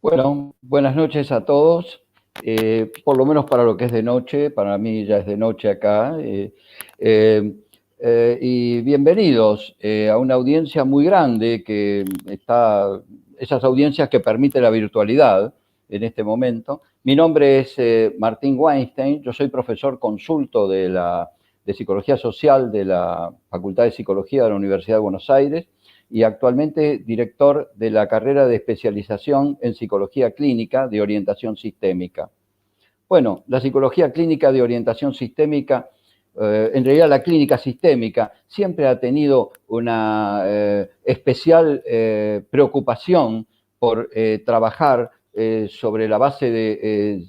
Bueno, buenas noches a todos. Por lo menos para lo que es de noche, para mí ya es de noche acá. Y bienvenidos a una audiencia muy grande que está, esas audiencias que permite la virtualidad en este momento. Mi nombre es Martín Weinstein, yo soy profesor consulto de Psicología Social de la Facultad de Psicología de la Universidad de Buenos Aires y actualmente director de la carrera de especialización en Psicología Clínica de Orientación Sistémica. Bueno, la Psicología Clínica de Orientación Sistémica, en realidad la clínica sistémica, siempre ha tenido una especial preocupación por trabajar sobre la base de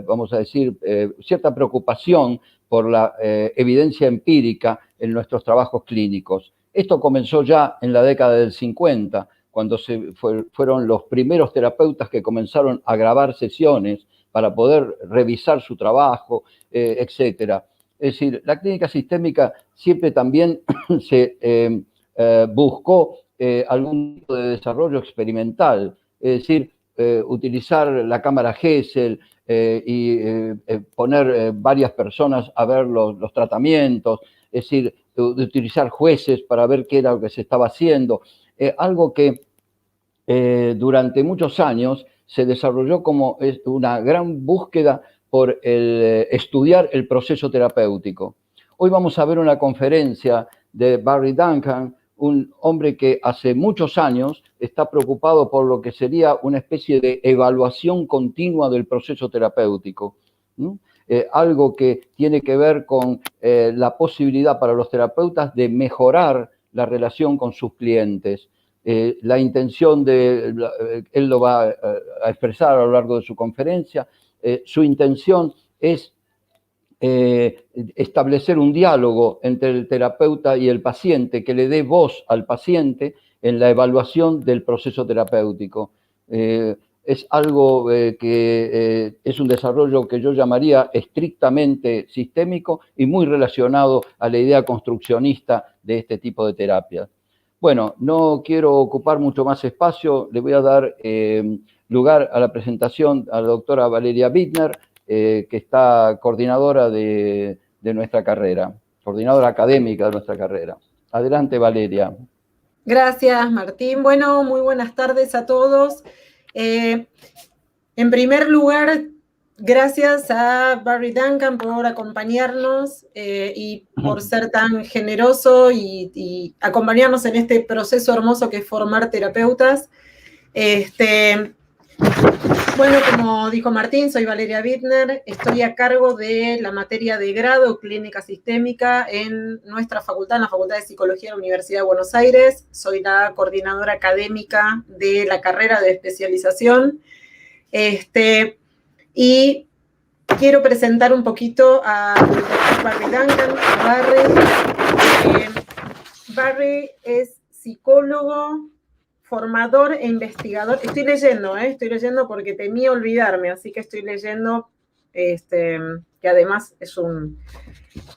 vamos a decir, cierta preocupación por la evidencia empírica en nuestros trabajos clínicos. Esto comenzó ya en la década del 50, cuando fueron los primeros terapeutas que comenzaron a grabar sesiones para poder revisar su trabajo, etc. Es decir, la clínica sistémica siempre también se buscó algún tipo de desarrollo experimental, es decir, utilizar la cámara Gesell y poner varias personas a ver los tratamientos, es decir, de utilizar jueces para ver qué era lo que se estaba haciendo, algo que durante muchos años se desarrolló como una gran búsqueda por estudiar el proceso terapéutico. Hoy vamos a ver una conferencia de Barry Duncan, un hombre que hace muchos años está preocupado por lo que sería una especie de evaluación continua del proceso terapéutico. Algo que tiene que ver con la posibilidad para los terapeutas de mejorar la relación con sus clientes. La intención él lo va a expresar a lo largo de su conferencia, su intención es establecer un diálogo entre el terapeuta y el paciente que le dé voz al paciente en la evaluación del proceso terapéutico. Es algo que es un desarrollo que yo llamaría estrictamente sistémico y muy relacionado a la idea construccionista de este tipo de terapia. Bueno, no quiero ocupar mucho más espacio, le voy a dar lugar a la presentación a la doctora Valeria Bittner, que está coordinadora de nuestra carrera, coordinadora académica de nuestra carrera. Adelante, Valeria. Gracias, Martín. Bueno, muy buenas tardes a todos. En primer lugar, gracias a Barry Duncan por acompañarnos y por ser tan generoso y acompañarnos en este proceso hermoso que es formar terapeutas. Bueno, como dijo Martín, soy Valeria Bittner, estoy a cargo de la materia de grado Clínica Sistémica en nuestra facultad, en la Facultad de Psicología de la Universidad de Buenos Aires. Soy la coordinadora académica de la carrera de especialización. Y quiero presentar un poquito a Barry Duncan. Barry es psicólogo, formador e investigador. Estoy leyendo porque temía olvidarme, así que estoy leyendo, que además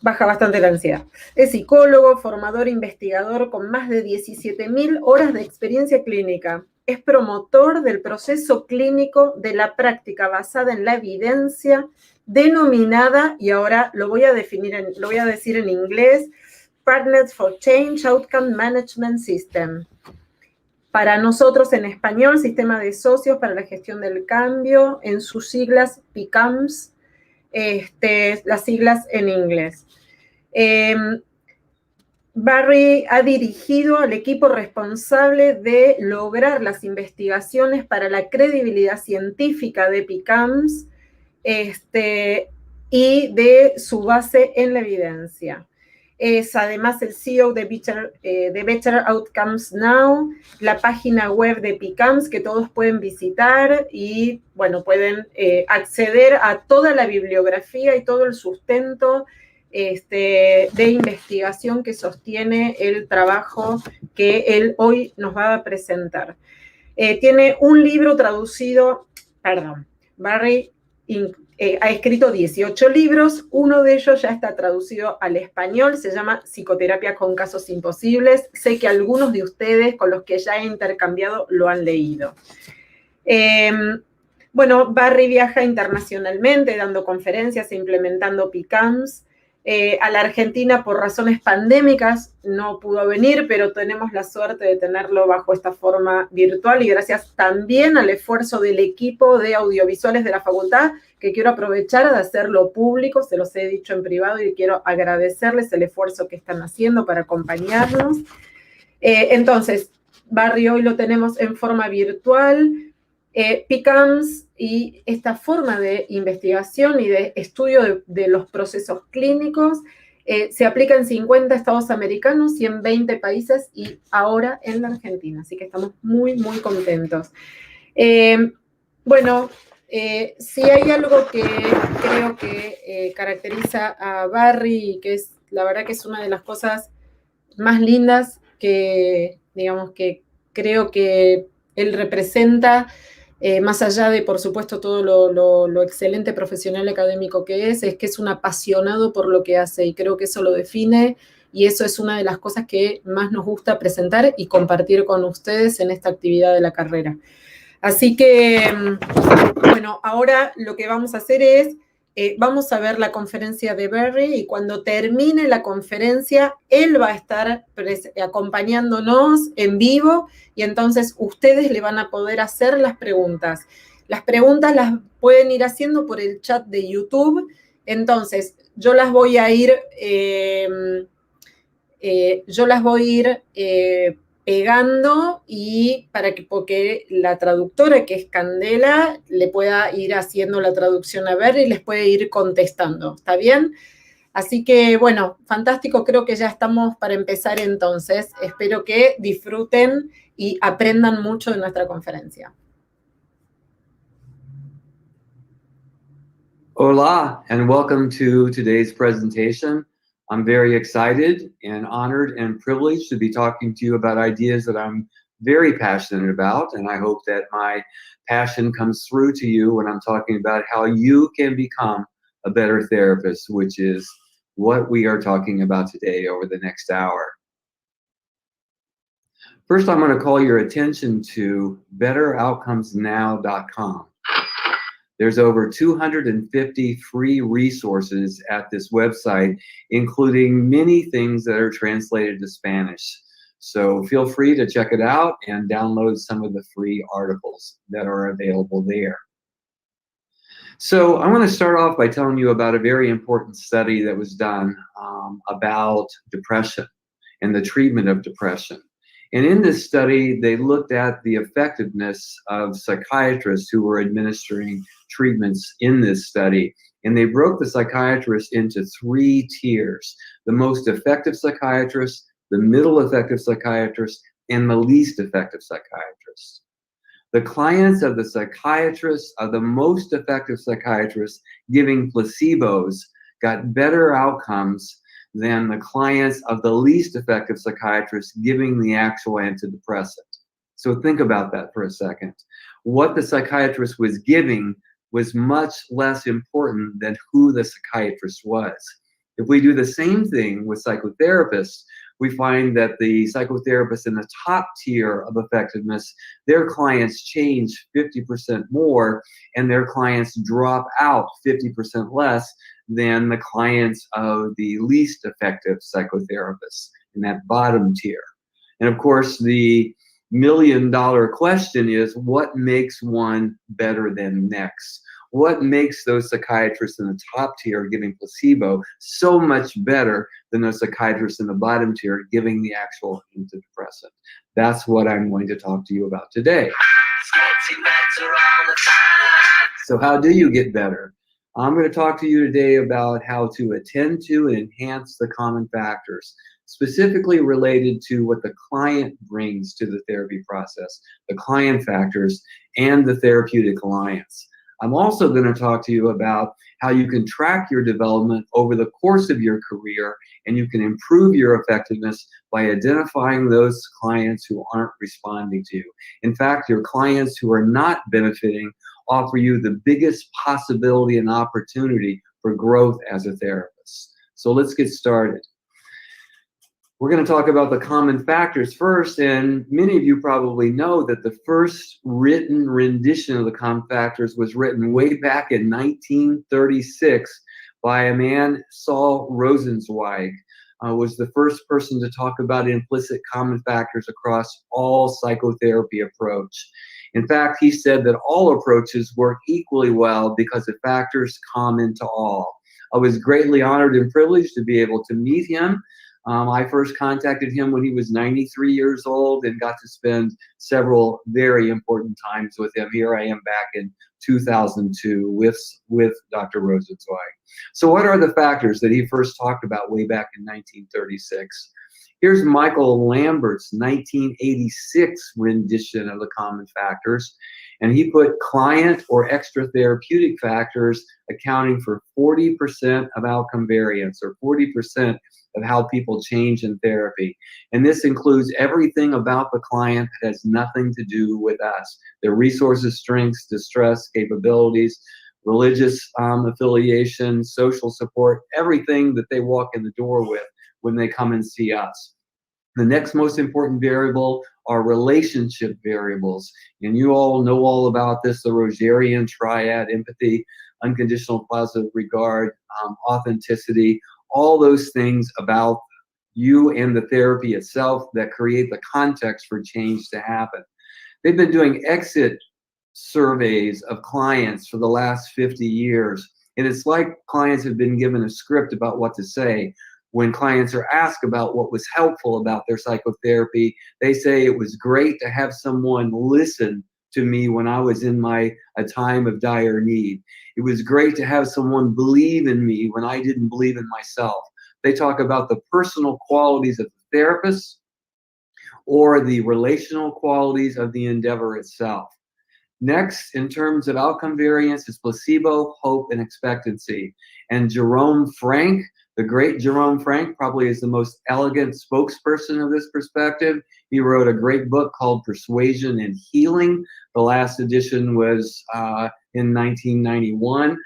baja bastante la ansiedad. Es psicólogo, formador e investigador con más de 17.000 horas de experiencia clínica. Es promotor del proceso clínico de la práctica basada en la evidencia, denominada, y ahora lo voy a decir en inglés, Partners for Change Outcome Management System. Para nosotros en español, Sistema de Socios para la Gestión del Cambio, en sus siglas PCOMS, las siglas en inglés. Barry ha dirigido al equipo responsable de lograr las investigaciones para la credibilidad científica de PCOMS y de su base en la evidencia. Es además el CEO de Better Outcomes Now, la página web de PCOMS que todos pueden visitar y, bueno, pueden acceder a toda la bibliografía y todo el sustento de investigación que sostiene el trabajo que él hoy nos va a presentar. Tiene un libro traducido, Barry ha escrito 18 libros, uno de ellos ya está traducido al español, se llama Psicoterapia con casos imposibles. Sé que algunos de ustedes con los que ya he intercambiado lo han leído. Bueno, Barry viaja internacionalmente dando conferencias e implementando PCOMS. A la Argentina, por razones pandémicas, no pudo venir, pero tenemos la suerte de tenerlo bajo esta forma virtual y gracias también al esfuerzo del equipo de audiovisuales de la facultad, que quiero aprovechar de hacerlo público, se los he dicho en privado y quiero agradecerles el esfuerzo que están haciendo para acompañarnos. Entonces, Barry hoy lo tenemos en forma virtual. PCOMS y esta forma de investigación y de estudio de los procesos clínicos se aplica en 50 estados americanos y en 20 países y ahora en la Argentina. Así que estamos muy, muy contentos. Bueno, si hay algo que creo que caracteriza a Barry y que es, la verdad que es una de las cosas más lindas que, digamos, que creo que él representa, más allá de, por supuesto, todo lo excelente profesional académico que es un apasionado por lo que hace y creo que eso lo define y eso es una de las cosas que más nos gusta presentar y compartir con ustedes en esta actividad de la carrera. Así que, bueno, ahora lo que vamos a hacer es, vamos a ver la conferencia de Barry y cuando termine la conferencia, él va a estar acompañándonos en vivo y entonces ustedes le van a poder hacer las preguntas. Las preguntas las pueden ir haciendo por el chat de YouTube, entonces yo las voy a ir, pegando y para que, porque la traductora, que es Candela, le pueda ir haciendo la traducción a ver y les puede ir contestando, ¿está bien? Así que, bueno, fantástico, creo que ya estamos para empezar entonces. Espero que disfruten y aprendan mucho de nuestra conferencia. Hola, and welcome to today's presentation. I'm very excited and honored and privileged to be talking to you about ideas that I'm very passionate about, and I hope that my passion comes through to you when I'm talking about how you can become a better therapist, which is what we are talking about today over the next hour. First, I'm going to call your attention to betteroutcomesnow.com. There's over 250 free resources at this website, including many things that are translated to Spanish. So feel free to check it out and download some of the free articles that are available there. So I want to start off by telling you about a very important study that was done about depression and the treatment of depression. And in this study, they looked at the effectiveness of psychiatrists who were administering treatments in this study. And they broke the psychiatrists into 3 tiers: the most effective psychiatrist, the middle effective psychiatrist, and the least effective psychiatrist. The clients of the psychiatrists, of the most effective psychiatrists giving placebos, got better outcomes than the clients of the least effective psychiatrists giving the actual antidepressant. So think about that for a second. What the psychiatrist was giving was much less important than who the psychiatrist was. If we do the same thing with psychotherapists, we find that the psychotherapists in the top tier of effectiveness, their clients change 50% more and their clients drop out 50% less than the clients of the least effective psychotherapists in that bottom tier. And of course, the million-dollar question is, what makes one better than next? What makes those psychiatrists in the top tier giving placebo so much better than those psychiatrists in the bottom tier giving the actual antidepressant? That's what I'm going to talk to you about today. So how do you get better? I'm going to talk to you today about how to attend to and enhance the common factors, specifically related to what the client brings to the therapy process, the client factors, and the therapeutic alliance. I'm also going to talk to you about how you can track your development over the course of your career, and you can improve your effectiveness by identifying those clients who aren't responding to you. In fact, your clients who are not benefiting offer you the biggest possibility and opportunity for growth as a therapist. So let's get started. We're going to talk about the common factors first, and many of you probably know that the first written rendition of the common factors was written way back in 1936 by a man, Saul Rosenzweig. Was the first person to talk about implicit common factors across all psychotherapy approach. In fact, he said that all approaches work equally well because the factors common to all. I was greatly honored and privileged to be able to meet him. I first contacted him when he was 93 years old and got to spend several very important times with him. Here I am back in 2002 with Dr. Rosenzweig. So what are the factors that he first talked about way back in 1936? Here's Michael Lambert's 1986 rendition of the common factors, and he put client or extra therapeutic factors accounting for 40% of outcome variance, or 40% of how people change in therapy. And this includes everything about the client that has nothing to do with us: their resources, strengths, distress, capabilities, religious affiliation, social support, everything that they walk in the door with when they come and see us. The next most important variable are relationship variables. And you all know all about this, the Rogerian triad: empathy, unconditional positive regard, authenticity, all those things about you and the therapy itself that create the context for change to happen. They've been doing exit surveys of clients for the last 50 years. And it's like clients have been given a script about what to say. When clients are asked about what was helpful about their psychotherapy, they say it was great to have someone listen to me when I was in a time of dire need. It was great to have someone believe in me when I didn't believe in myself. They talk about the personal qualities of the therapist or the relational qualities of the endeavor itself. Next, in terms of outcome variance, is placebo, hope, and expectancy. And Jerome Frank, the great Jerome Frank, probably is the most elegant spokesperson of this perspective. He wrote a great book called Persuasion and Healing. The last edition was in 1991.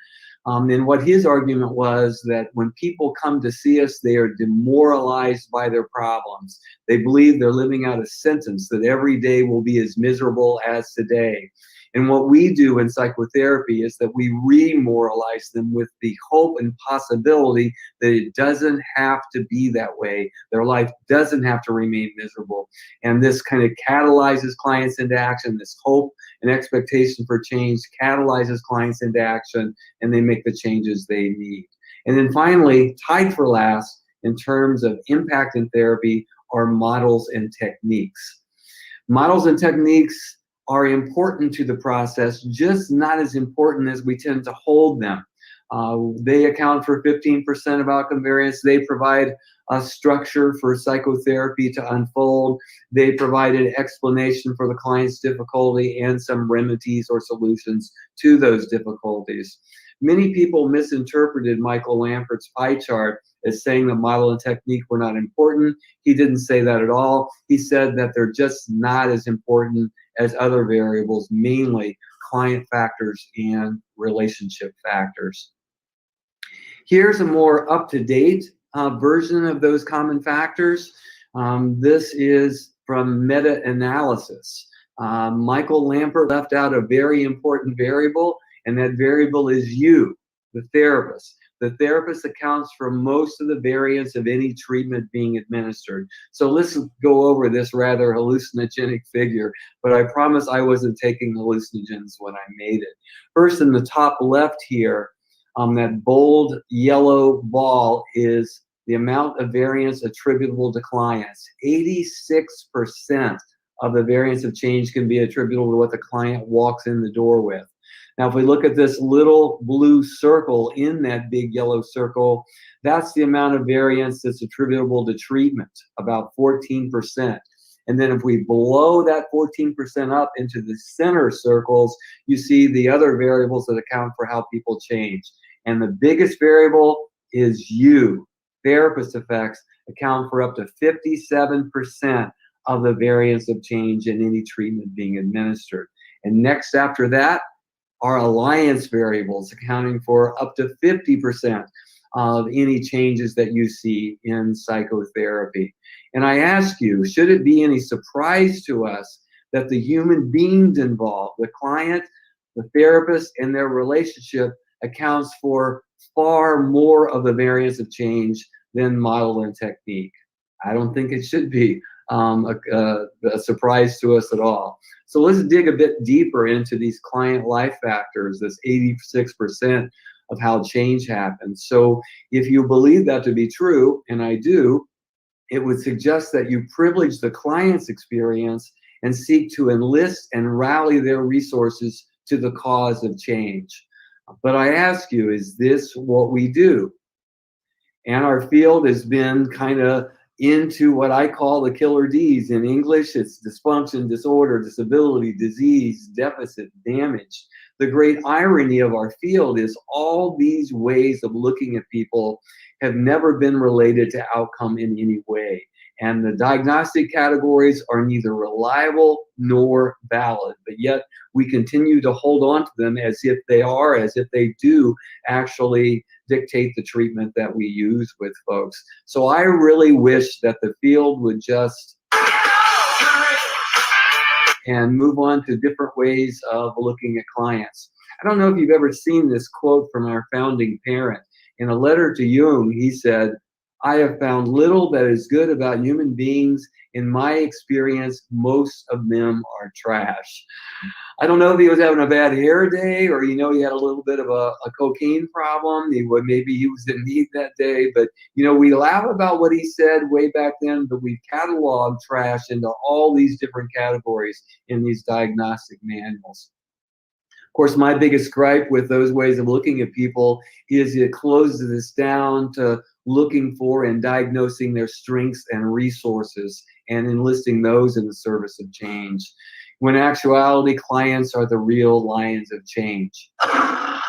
And what his argument was that when people come to see us, they are demoralized by their problems. They believe they're living out a sentence that every day will be as miserable as today. And what we do in psychotherapy is that we remoralize them with the hope and possibility that it doesn't have to be that way. Their life doesn't have to remain miserable. And this kind of catalyzes clients into action. This hope and expectation for change catalyzes clients into action, and they make the changes they need. And then finally, tied for last, in terms of impact in therapy, are models and techniques. Models and techniques are important to the process, just not as important as we tend to hold them. They account for 15% of outcome variance. They provide a structure for psychotherapy to unfold. They provide an explanation for the client's difficulty and some remedies or solutions to those difficulties. Many people misinterpreted Michael Lambert's pie chart as saying that model and technique were not important. He didn't say that at all. He said that they're just not as important as other variables, mainly client factors and relationship factors. Here's a more up-to-date version of those common factors. This is from meta-analysis. Michael Lambert left out a very important variable, and that variable is you, the therapist. The therapist accounts for most of the variance of any treatment being administered. So let's go over this rather hallucinogenic figure, but I promise I wasn't taking hallucinogens when I made it. First, in the top left here, that bold yellow ball is the amount of variance attributable to clients. 86% of the variance of change can be attributable to what the client walks in the door with. Now, if we look at this little blue circle in that big yellow circle, that's the amount of variance that's attributable to treatment, about 14%. And then if we blow that 14% up into the center circles, you see the other variables that account for how people change. And the biggest variable is you. Therapist effects account for up to 57% of the variance of change in any treatment being administered. And next after that are alliance variables, accounting for up to 50% of any changes that you see in psychotherapy. And I ask you, should it be any surprise to us that the human beings involved, the client, the therapist, and their relationship accounts for far more of the variance of change than model and technique? I don't think it should be a surprise to us at all. So let's dig a bit deeper into these client life factors, this 86% of how change happens. So if you believe that to be true, and I do, it would suggest that you privilege the client's experience and seek to enlist and rally their resources to the cause of change. But I ask you, is this what we do? And our field has been kind of into what I call the killer Ds. In English, it's dysfunction, disorder, disability, disease, deficit, damage. The great irony of our field is all these ways of looking at people have never been related to outcome in any way. And the diagnostic categories are neither reliable nor valid, but yet we continue to hold on to them as if they do actually dictate the treatment that we use with folks. So I really wish that the field would just and move on to different ways of looking at clients. I don't know if you've ever seen this quote from our founding parent. In a letter to Jung, he said, "I have found little that is good about human beings. In my experience, most of them are trash." I don't know if he was having a bad hair day or, he had a little bit of a cocaine problem. Maybe he was in need that day. But, we laugh about what he said way back then, but we cataloged trash into all these different categories in these diagnostic manuals. Of course, my biggest gripe with those ways of looking at people is it closes us down to looking for and diagnosing their strengths and resources and enlisting those in the service of change. When in actuality, clients are the real lions of change. I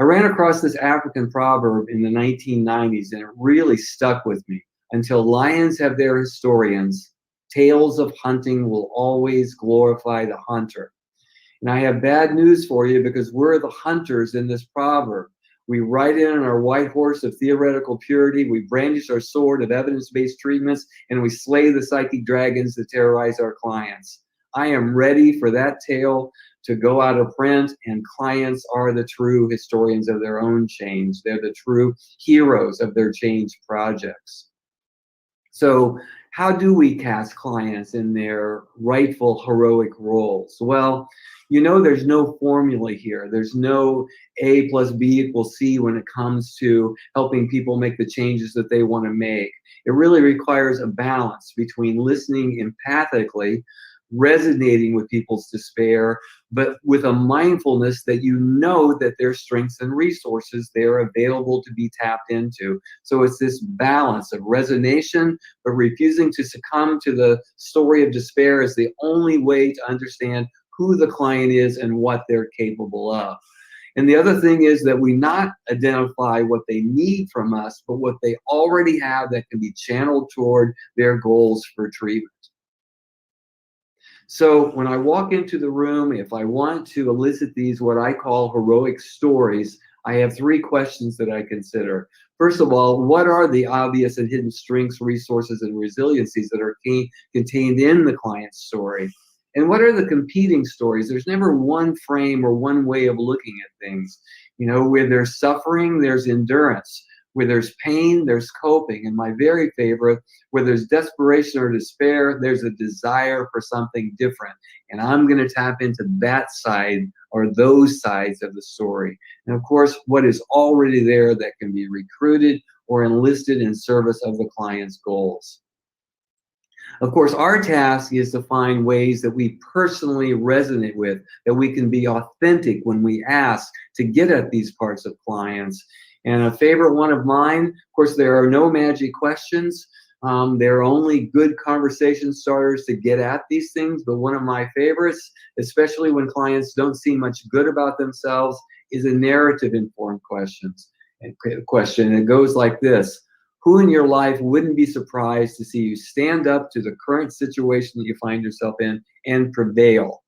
ran across this African proverb in the 1990s, and it really stuck with me. Until lions have their historians, tales of hunting will always glorify the hunter. And I have bad news for you, because we're the hunters in this proverb. We ride in on our white horse of theoretical purity, we brandish our sword of evidence-based treatments, and we slay the psychic dragons that terrorize our clients. I am ready for that tale to go out of print, and clients are the true historians of their own change. They're the true heroes of their change projects. So how do we cast clients in their rightful heroic roles? Well, there's no formula here. There's no A plus B equals C when it comes to helping people make the changes that they want to make. It really requires a balance between listening empathically, resonating with people's despair, but with a mindfulness that that their strengths and resources, they're available to be tapped into. So it's this balance of resonation, but refusing to succumb to the story of despair is the only way to understand who the client is and what they're capable of. And the other thing is that we not identify what they need from us, but what they already have that can be channeled toward their goals for treatment. So when I walk into the room, if I want to elicit these, what I call heroic stories, I have 3 questions that I consider. First of all, what are the obvious and hidden strengths, resources, and resiliencies that are contained in the client's story? And what are the competing stories? There's never one frame or one way of looking at things. Where there's suffering, there's endurance. Where there's pain, there's coping. And my very favorite, where there's desperation or despair, there's a desire for something different. And I'm going to tap into that side or those sides of the story. And of course, what is already there that can be recruited or enlisted in service of the client's goals. Of course, our task is to find ways that we personally resonate with, that we can be authentic when we ask to get at these parts of clients. And a favorite one of mine, of course, there are no magic questions. There are only good conversation starters to get at these things. But one of my favorites, especially when clients don't see much good about themselves, is a narrative-informed question. It goes like this. Who in your life wouldn't be surprised to see you stand up to the current situation that you find yourself in and prevail?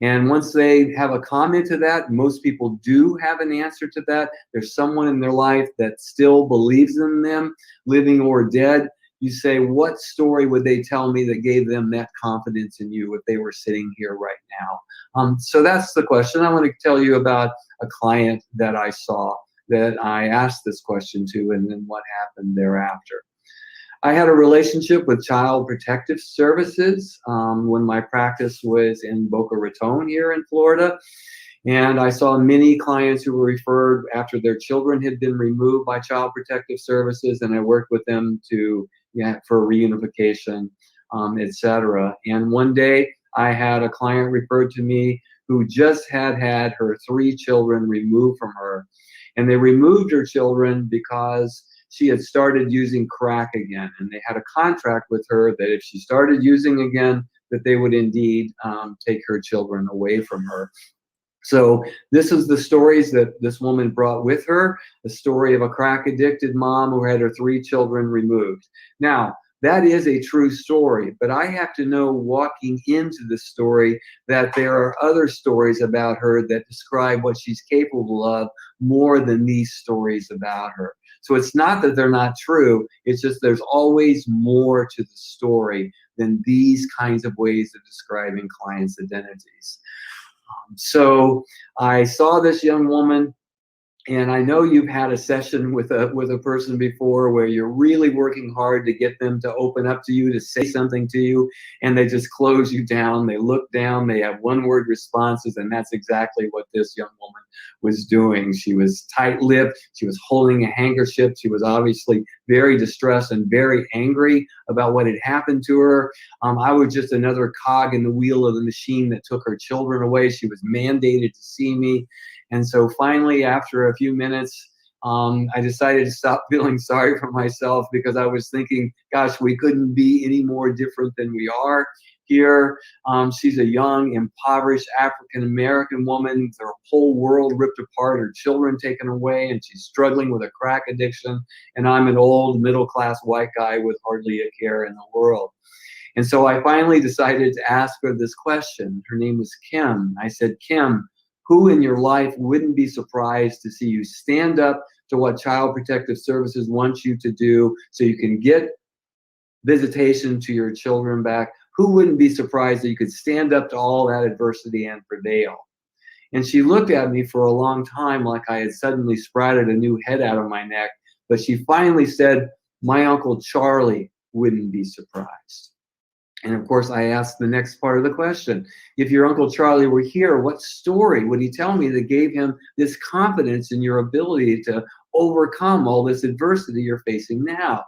And once they have a comment to that, most people do have an answer to that. There's someone in their life that still believes in them, living or dead. You say, what story would they tell me that gave them that confidence in you if they were sitting here right now? So that's the question. I want to tell you about a client that I saw that I asked this question to, and then what happened thereafter. I had a relationship with Child Protective Services when my practice was in Boca Raton here in Florida. And I saw many clients who were referred after their children had been removed by Child Protective Services, and I worked with them for reunification, etc. And one day I had a client referred to me who just had her 3 children removed from her. And they removed her children because she had started using crack again. And they had a contract with her that if she started using again, that they would indeed take her children away from her. So this is the stories that this woman brought with her, the story of a crack-addicted mom who had her 3 children removed. Now, that is a true story, but I have to know walking into the story that there are other stories about her that describe what she's capable of more than these stories about her. So it's not that they're not true, it's just there's always more to the story than these kinds of ways of describing clients' identities. So I saw this young woman, and I know you've had a session with a person before where you're really working hard to get them to open up to you, to say something to you, and they just close you down. They look down, they have one-word responses, and that's exactly what this young woman was doing. She was tight-lipped, she was holding a handkerchief, she was obviously very distressed and very angry about what had happened to her. I was just another cog in the wheel of the machine that took her children away. She was mandated to see me. And so finally, after a few minutes, I decided to stop feeling sorry for myself, because I was thinking, gosh, we couldn't be any more different than we are here. She's a young, impoverished African-American woman, with her whole world ripped apart, her children taken away, and she's struggling with a crack addiction. And I'm an old, middle-class white guy with hardly a care in the world. And so I finally decided to ask her this question. Her name was Kim. I said, Kim, who in your life wouldn't be surprised to see you stand up to what Child Protective Services wants you to do so you can get visitation to your children back? Who wouldn't be surprised that you could stand up to all that adversity and prevail? And she looked at me for a long time like I had suddenly sprouted a new head out of my neck, but she finally said, my Uncle Charlie wouldn't be surprised. And of course, I asked the next part of the question. If your Uncle Charlie were here, what story would he tell me that gave him this confidence in your ability to overcome all this adversity you're facing now?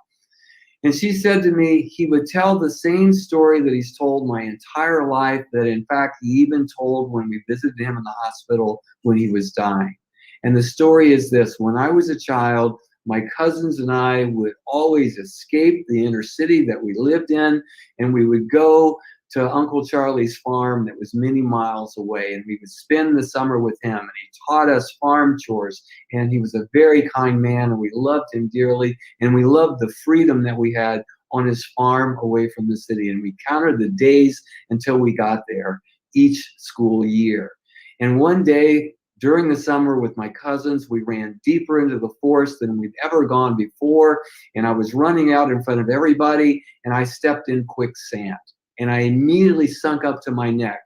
And she said to me, he would tell the same story that he's told my entire life, that in fact he even told when we visited him in the hospital when he was dying. And the story is this: when I was a child, my cousins and I would always escape the inner city that we lived in, and we would go to Uncle Charlie's farm that was many miles away, and we would spend the summer with him, and he taught us farm chores, and he was a very kind man, and we loved him dearly, and we loved the freedom that we had on his farm away from the city, and we counted the days until we got there each school year. And one day, during the summer with my cousins, we ran deeper into the forest than we'd ever gone before, and I was running out in front of everybody, and I stepped in quicksand, and I immediately sunk up to my neck.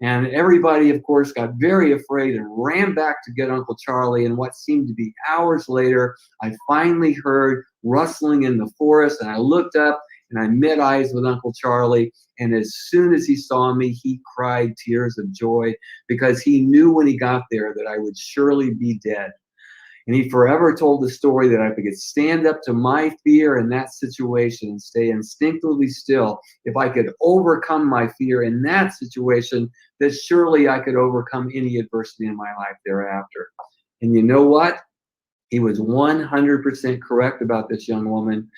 And everybody, of course, got very afraid and ran back to get Uncle Charlie, and what seemed to be hours later, I finally heard rustling in the forest, and I looked up, and I met eyes with Uncle Charlie, and as soon as he saw me, he cried tears of joy, because he knew when he got there that I would surely be dead. And he forever told the story that if I could stand up to my fear in that situation and stay instinctively still, if I could overcome my fear in that situation, that surely I could overcome any adversity in my life thereafter. And you know what? He was 100% correct about this young woman.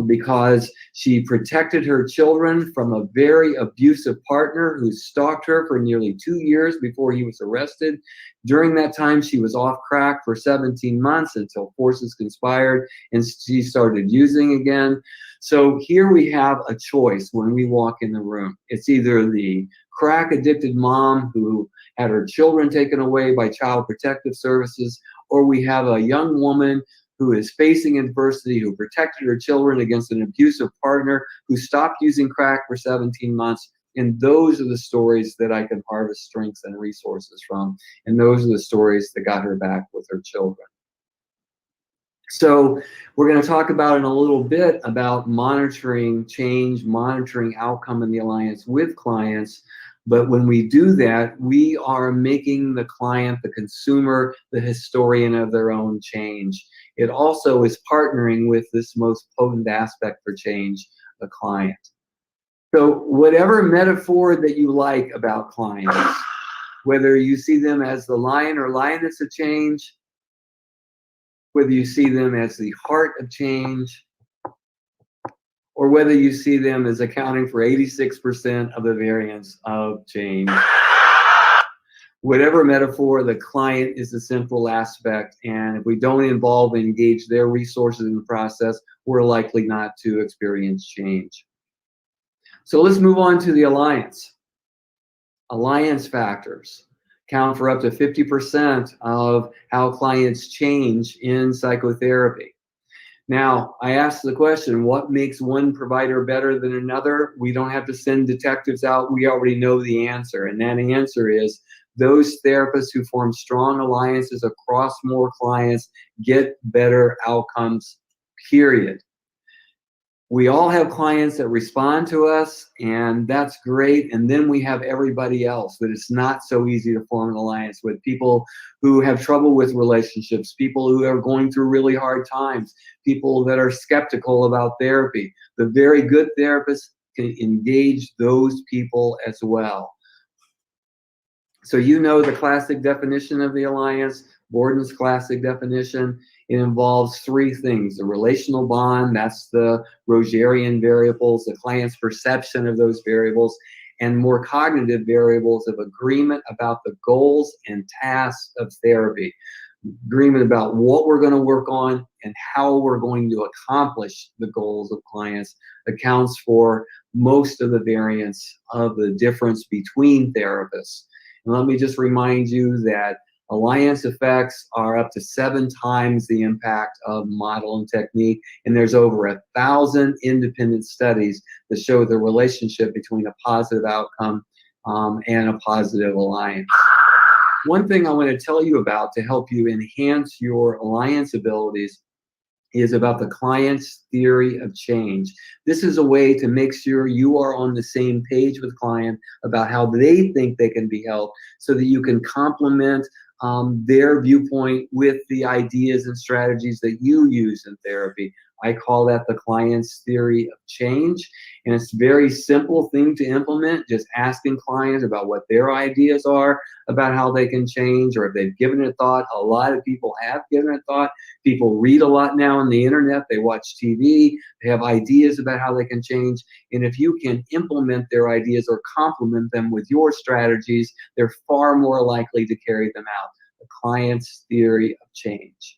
Because she protected her children from a very abusive partner who stalked her for nearly 2 years before he was arrested. During that time, she was off crack for 17 months until forces conspired and she started using again. So here we have a choice when we walk in the room. It's either the crack-addicted mom who had her children taken away by Child Protective Services, or we have a young woman who is facing adversity, who protected her children against an abusive partner, who stopped using crack for 17 months. And those are the stories that I can harvest strengths and resources from. And those are the stories that got her back with her children. So we're going to talk about in a little bit about monitoring change, monitoring outcome in the alliance with clients. But when we do that, we are making the client, the consumer, the historian of their own change. It also is partnering with this most potent aspect for change, the client. So whatever metaphor that you like about clients, whether you see them as the lion or lioness of change, whether you see them as the heart of change, or whether you see them as accounting for 86% of the variance of change. Whatever metaphor, the client is the central aspect, and if we don't involve and engage their resources in the process, we're likely not to experience change. So let's move on to the alliance. Alliance factors count for up to 50% of how clients change in psychotherapy. Now, I asked the question, what makes one provider better than another? We don't have to send detectives out. We already know the answer. And that answer is those therapists who form strong alliances across more clients get better outcomes, period. We all have clients that respond to us, and that's great. And then we have everybody else that it's not so easy to form an alliance with. People who have trouble with relationships, people who are going through really hard times, people that are skeptical about therapy. The very good therapists can engage those people as well. So you know the classic definition of the alliance, Borden's classic definition. It involves three things: the relational bond, that's the Rogerian variables, the client's perception of those variables, and more cognitive variables of agreement about the goals and tasks of therapy. Agreement about what we're going to work on and how we're going to accomplish the goals of clients accounts for most of the variance of the difference between therapists. And let me just remind you that alliance effects are up to 7 times the impact of model and technique, and there's over 1,000 independent studies that show the relationship between a positive outcome and a positive alliance. One thing I want to tell you about to help you enhance your alliance abilities is about the client's theory of change. This is a way to make sure you are on the same page with client about how they think they can be helped, so that you can complement their viewpoint with the ideas and strategies that you use in therapy. I call that the client's theory of change. And it's a very simple thing to implement, just asking clients about what their ideas are about how they can change, or if they've given it thought. A lot of people have given it thought. People read a lot now on the internet. They watch TV. They have ideas about how they can change. And if you can implement their ideas or complement them with your strategies, they're far more likely to carry them out. The client's theory of change.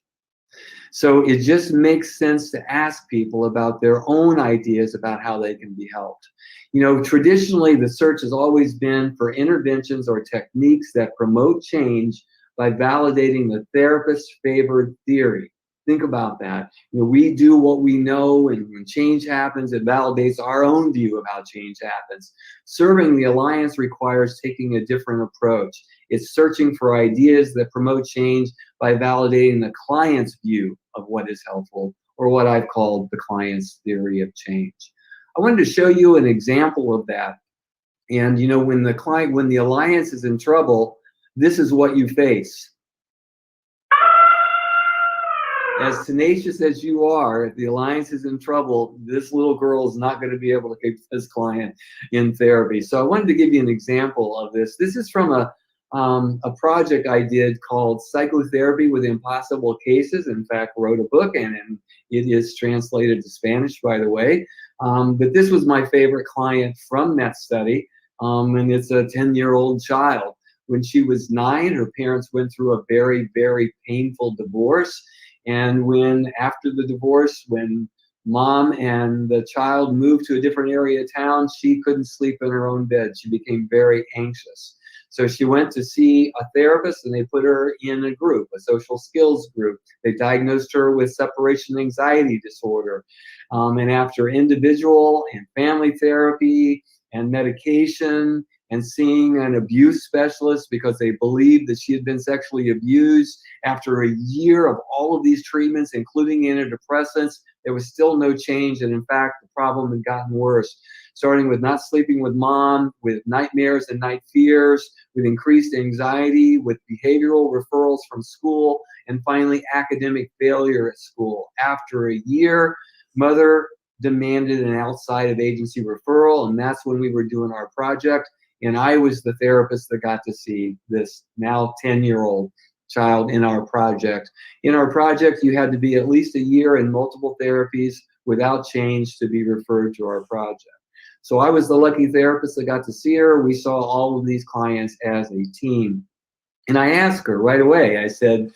So it just makes sense to ask people about their own ideas about how they can be helped. You know, traditionally, the search has always been for interventions or techniques that promote change by validating the therapist's favored theory. Think about that. You know, we do what we know, and when change happens, it validates our own view of how change happens. Serving the alliance requires taking a different approach. It's searching for ideas that promote change by validating the client's view of what is helpful, or what I've called the client's theory of change. I wanted to show you an example of that. And you know, when the alliance is in trouble, this is what you face. As tenacious as you are, if the alliance is in trouble, this little girl is not going to be able to keep this client in therapy. So I wanted to give you an example of this. This is from a project I did called Psychotherapy with Impossible Cases. In fact, wrote a book, and it is translated to Spanish, by the way. But this was my favorite client from that study, and it's a 10-year-old child. When she was 9, her parents went through a very, very painful divorce. And after the divorce, when mom and the child moved to a different area of town, she couldn't sleep in her own bed. She became very anxious. So she went to see a therapist, and they put her in a group, a social skills group. They diagnosed her with separation anxiety disorder. And after individual and family therapy and medication and seeing an abuse specialist because they believed that she had been sexually abused, after a year of all of these treatments, including antidepressants, there was still no change. And in fact, the problem had gotten worse, starting with not sleeping with mom, with nightmares and night fears, with increased anxiety, with behavioral referrals from school, and finally academic failure at school. After a year, mother demanded an outside of agency referral, and that's when we were doing our project. And I was the therapist that got to see this now 10-year-old child in our project. In our project, you had to be at least a year in multiple therapies without change to be referred to our project. So I was the lucky therapist that got to see her. We saw all of these clients as a team. And I asked her right away, I said,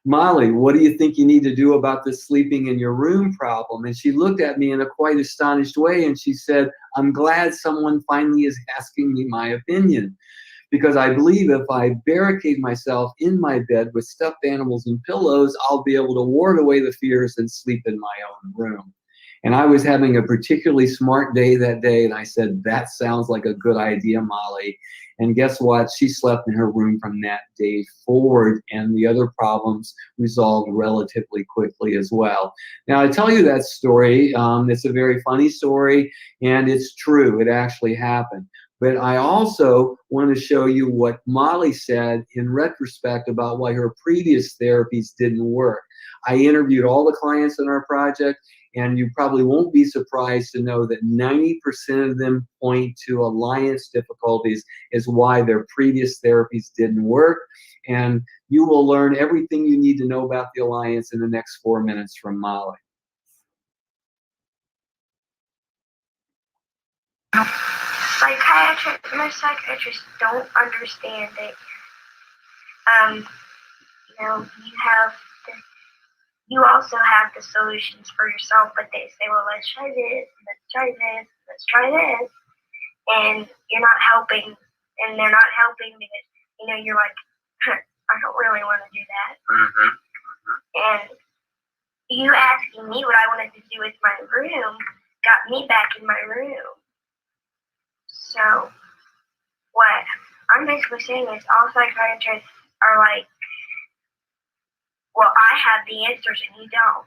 Molly, what do you think you need to do about this sleeping in your room problem? And she looked at me in a quite astonished way, and she said, I'm glad someone finally is asking me my opinion, because I believe if I barricade myself in my bed with stuffed animals and pillows, I'll be able to ward away the fears and sleep in my own room. And I was having a particularly smart day that day, and I said, that sounds like a good idea, Molly. And guess what? She slept in her room from that day forward, and the other problems resolved relatively quickly as well. Now, I tell you that story. It's a very funny story, and it's true. It actually happened. But I also want to show you what Molly said in retrospect about why her previous therapies didn't work. I interviewed all the clients in our project, and you probably won't be surprised to know that 90% of them point to alliance difficulties as why their previous therapies didn't work. And you will learn everything you need to know about the alliance in the next 4 minutes from Molly. Most psychiatrists don't understand that, you also have the solutions for yourself, but they say, well, let's try this, let's try this, let's try this, and you're not helping, and they're not helping because, you're like, I don't really want to do that. Mm-hmm. And you asking me what I wanted to do with my room got me back in my room. So what I'm basically saying is all psychiatrists are like, well, I have the answers and you don't.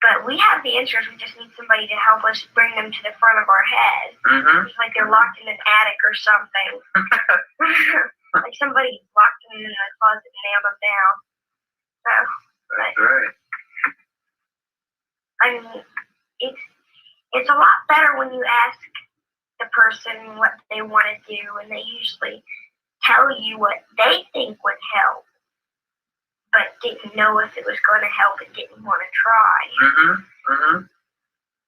But we have the answers, we just need somebody to help us bring them to the front of our head. Mm-hmm. It's like they're locked in an attic or something. Like somebody locked them in a closet and nailed them down. So, that's right. I mean, it's a lot better when you ask the person what they want to do, and they usually tell you what they think would help, but didn't know if it was going to help and didn't want to try. Mm-hmm. Mm-hmm.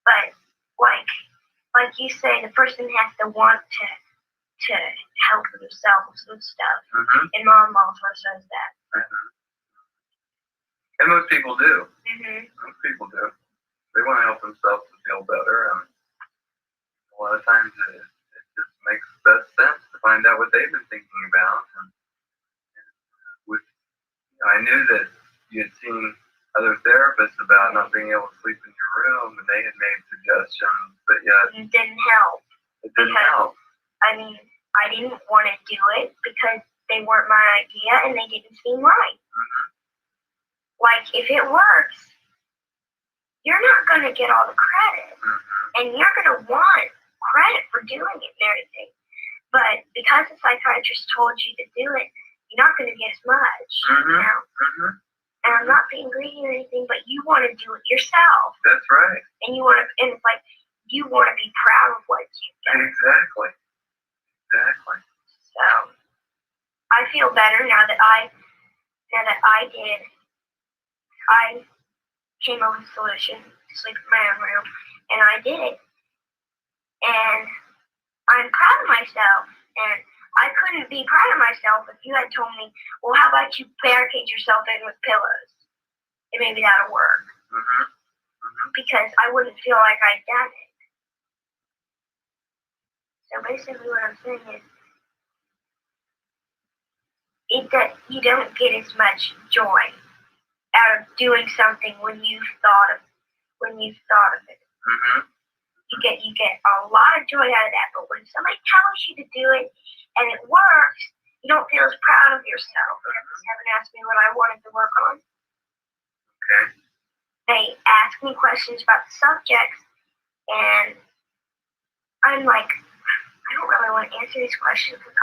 But like you say, the person has to want to help themselves and stuff. Mm-hmm. And Mom also says that. Mm-hmm. And most people do. Mm-hmm. Most people do. They want to help themselves to feel better, and a lot of times it just makes best sense to find out what they've been thinking about. And I knew that you had seen other therapists about not being able to sleep in your room, and they had made suggestions, but yet it didn't help. It didn't help. I mean, I didn't want to do it because they weren't my idea and they didn't seem right. Mm-hmm. Like, if it works, you're not going to get all the credit. Mm-hmm. And you're going to want credit for doing it and everything. But because the psychiatrist told you to do it, you're not going to get as much. Mm-hmm. Mm-hmm. And I'm not being greedy or anything, but you want to do it yourself. That's right. And and it's like, you want to be proud of what you've done. Exactly. Exactly. So, I feel better now that I came up with a solution to sleep in my own room, and I did it. And I'm proud of myself, and I couldn't be proud of myself if you had told me, well, how about you barricade yourself in with pillows? And maybe that'll work. Mm-hmm. Mm-hmm. because I wouldn't feel like I'd done it. So basically what I'm saying is you don't get as much joy out of doing something when you've thought of it. Mm-hmm. You get a lot of joy out of that, but when somebody tells you to do it and it works, you don't feel as proud of yourself. They haven't asked me what I wanted to work on. Okay. They ask me questions about the subjects, and I'm like, I don't really want to answer these questions because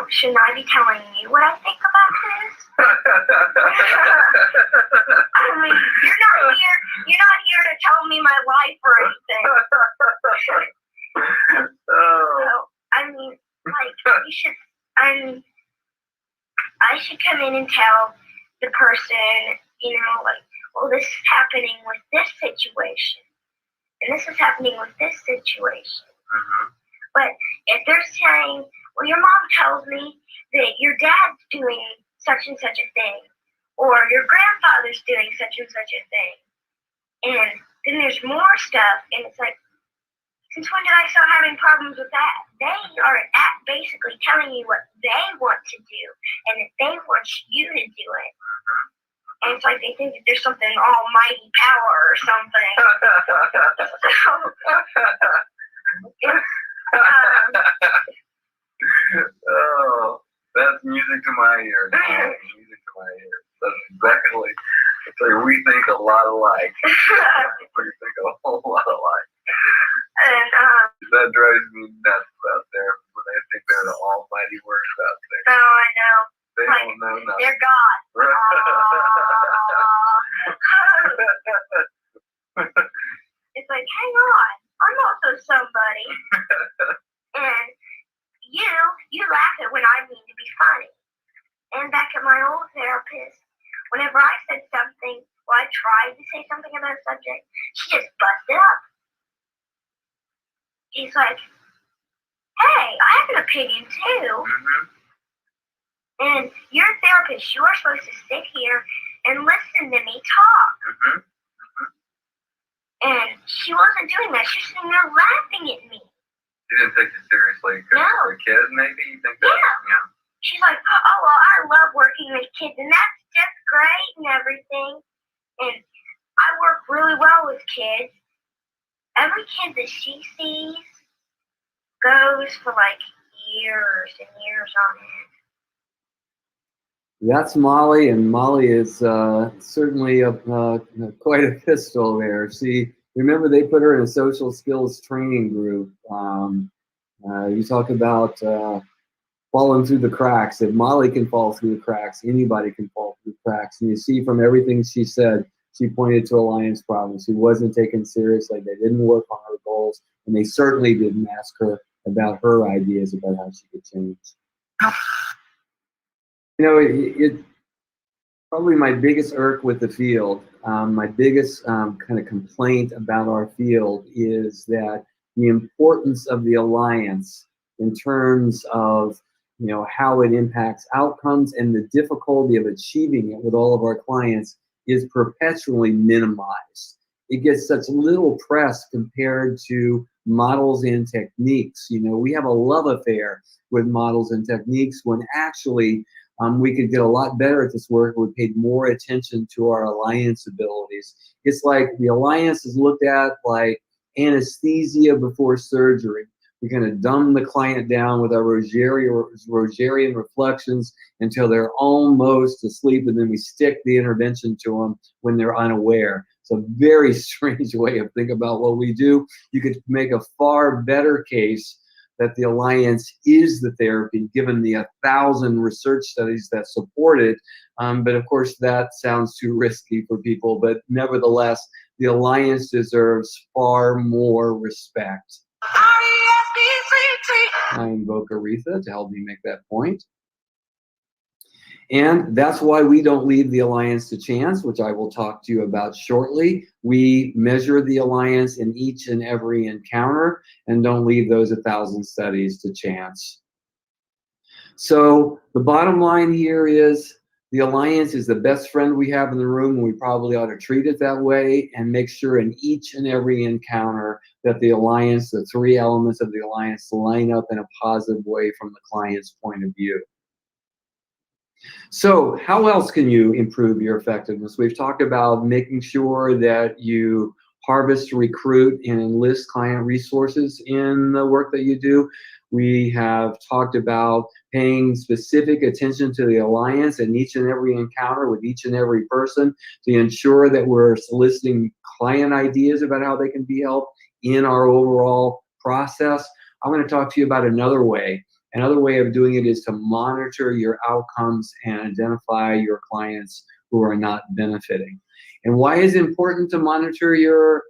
shouldn't I be telling you what I think about this? I mean, you're not here to tell me my life or anything. So, I mean, like, I should come in and tell the person, like, well, this is happening with this situation, and this is happening with this situation. Mm-hmm. But if they're saying, well, your mom tells me that your dad's doing such and such a thing, or your grandfather's doing such and such a thing, and then there's more stuff, and it's like, since when did I start having problems with that? They are basically telling you what they want to do, and that they want you to do it. And it's like they think that there's something almighty power or something. Oh, that's music to my ears. Music to my ears. That's exactly. It's like we think a lot alike. We think a whole lot alike. And that drives me nuts about there when they think they're the almighty word about things. oh, I know. They Like, don't know nothing. they're God. It's like, hang on, I'm also somebody. And you laugh at when I mean to be funny. And back at my old therapist, whenever I said something, or I tried to say something about a subject, she just busted up. She's like, hey, I have an opinion too. Mm-hmm. And you're a therapist. You're supposed to sit here and listen to me talk. Mm-hmm. And she wasn't doing that. She was sitting there laughing at me. She didn't take you seriously because No. you're a kid, maybe? You think that? Yeah. She's like, oh, well, I love working with kids, and that's just great and everything. And I work really well with kids. Every kid that she sees goes for like years and years on end. That's Molly, and Molly is certainly quite a pistol there. See, remember they put her in a social skills training group. You talk about falling through the cracks. If Molly can fall through the cracks, anybody can fall through the cracks. And you see from everything she said, she pointed to alliance problems. She wasn't taken seriously. They didn't work on her goals, and they certainly didn't ask her about her ideas about how she could change. It probably my biggest irk with the field, my biggest kind of complaint about our field is that the importance of the alliance in terms of how it impacts outcomes and the difficulty of achieving it with all of our clients is perpetually minimized. It gets such little press compared to models and techniques. We have a love affair with models and techniques when actually we could get a lot better at this work if we paid more attention to our alliance abilities. It's like the alliance is looked at like anesthesia before surgery. We're going to dumb the client down with our Rogerian reflections until they're almost asleep, and then we stick the intervention to them when they're unaware. It's a very strange way of thinking about what we do. You could make a far better case that the alliance is the therapy, given the 1,000 research studies that support it. But of course, that sounds too risky for people. But nevertheless, the alliance deserves far more respect. I invoke Aretha to help me make that point. And that's why we don't leave the alliance to chance, which I will talk to you about shortly. We measure the alliance in each and every encounter and don't leave those 1,000 studies to chance. So the bottom line here is The alliance is the best friend we have in the room, and we probably ought to treat it that way and make sure in each and every encounter that the alliance, the three elements of the alliance, line up in a positive way from the client's point of view. So how else can you improve your effectiveness? We've talked about making sure that you harvest, recruit, and enlist client resources in the work that you do. We have talked about paying specific attention to the alliance in each and every encounter with each and every person to ensure that we're soliciting client ideas about how they can be helped in our overall process. I'm going to talk to you about another way. Another way of doing it is to monitor your outcomes and identify your clients who are not benefiting. And why is it important to monitor your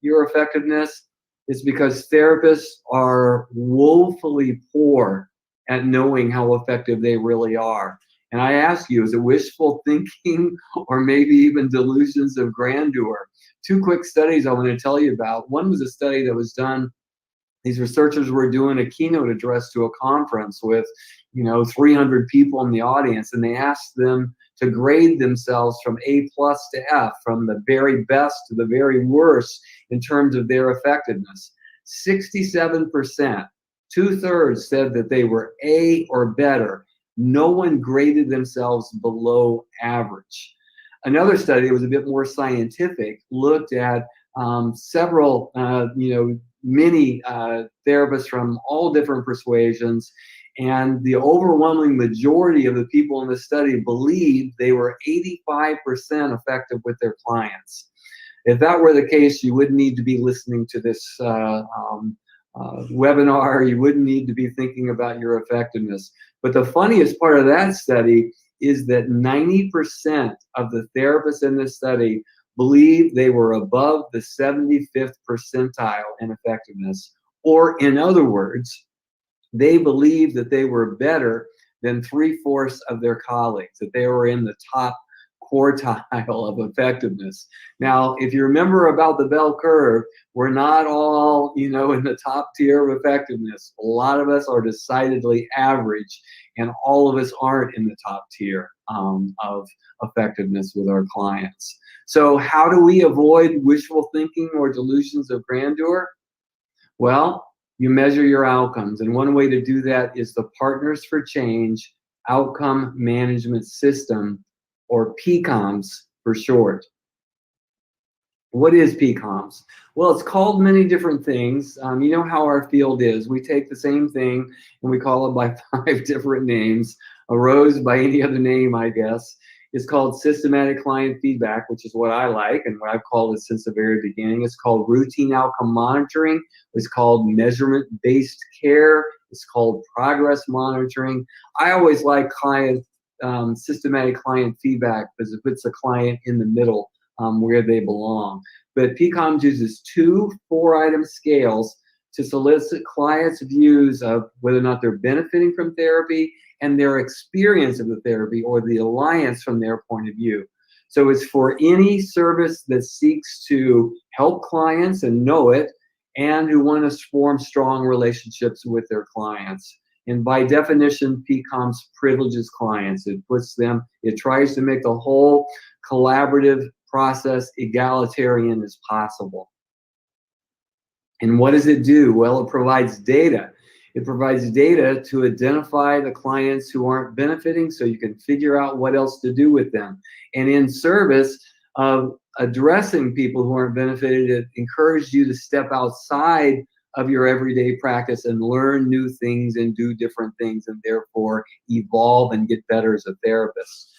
effectiveness? It's because therapists are woefully poor at knowing how effective they really are. And I ask you, is it wishful thinking or maybe even delusions of grandeur? Two quick studies I want to tell you about. One was a study that was done. These researchers were doing a keynote address to a conference with, 300 people in the audience, and they asked them to grade themselves from A+ to F, from the very best to the very worst in terms of their effectiveness. 67%, 2/3 said that they were A or better. No one graded themselves below average. Another study that was a bit more scientific looked at several, many therapists from all different persuasions, and the overwhelming majority of the people in the study believed they were 85% effective with their clients. If that were the case, you wouldn't need to be listening to this webinar. You wouldn't need to be thinking about your effectiveness. But the funniest part of that study is that 90% of the therapists in this study believed they were above the 75th percentile in effectiveness. Or in other words, they believed that they were better than 3/4 of their colleagues, that they were in the top quartile of effectiveness. Now, if you remember about the bell curve, we're not all, in the top tier of effectiveness. A lot of us are decidedly average, and all of us aren't in the top tier of effectiveness with our clients. So how do we avoid wishful thinking or delusions of grandeur? Well, you measure your outcomes, and one way to do that is the Partners for Change Outcome Management System, or PCOMS for short. What is PCOMS? Well, it's called many different things. You know how our field is. We take the same thing and we call it by 5 different names. A rose by any other name, I guess. It's called systematic client feedback, which is what I like and what I've called it since the very beginning. It's called routine outcome monitoring. It's called measurement-based care. It's called progress monitoring. I always like systematic client feedback because it puts the client in the middle where they belong. But PCOMS uses 2 4-item scales to solicit clients' views of whether or not they're benefiting from therapy and their experience of the therapy or the alliance from their point of view. So it's for any service that seeks to help clients and know it, and who want to form strong relationships with their clients. And by definition, PCOMS privileges clients. It tries to make the whole collaborative process egalitarian as possible. And what does it do? Well, it provides data. It provides data to identify the clients who aren't benefiting so you can figure out what else to do with them. And in service of addressing people who aren't benefited, it encourages you to step outside of your everyday practice and learn new things and do different things and therefore evolve and get better as a therapist.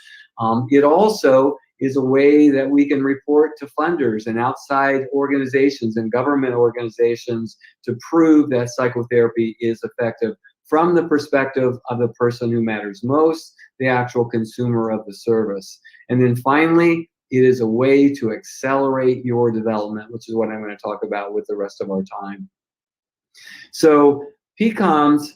It also is a way that we can report to funders and outside organizations and government organizations to prove that psychotherapy is effective from the perspective of the person who matters most, the actual consumer of the service. And then finally, it is a way to accelerate your development, which is what I'm going to talk about with the rest of our time. So PCOMS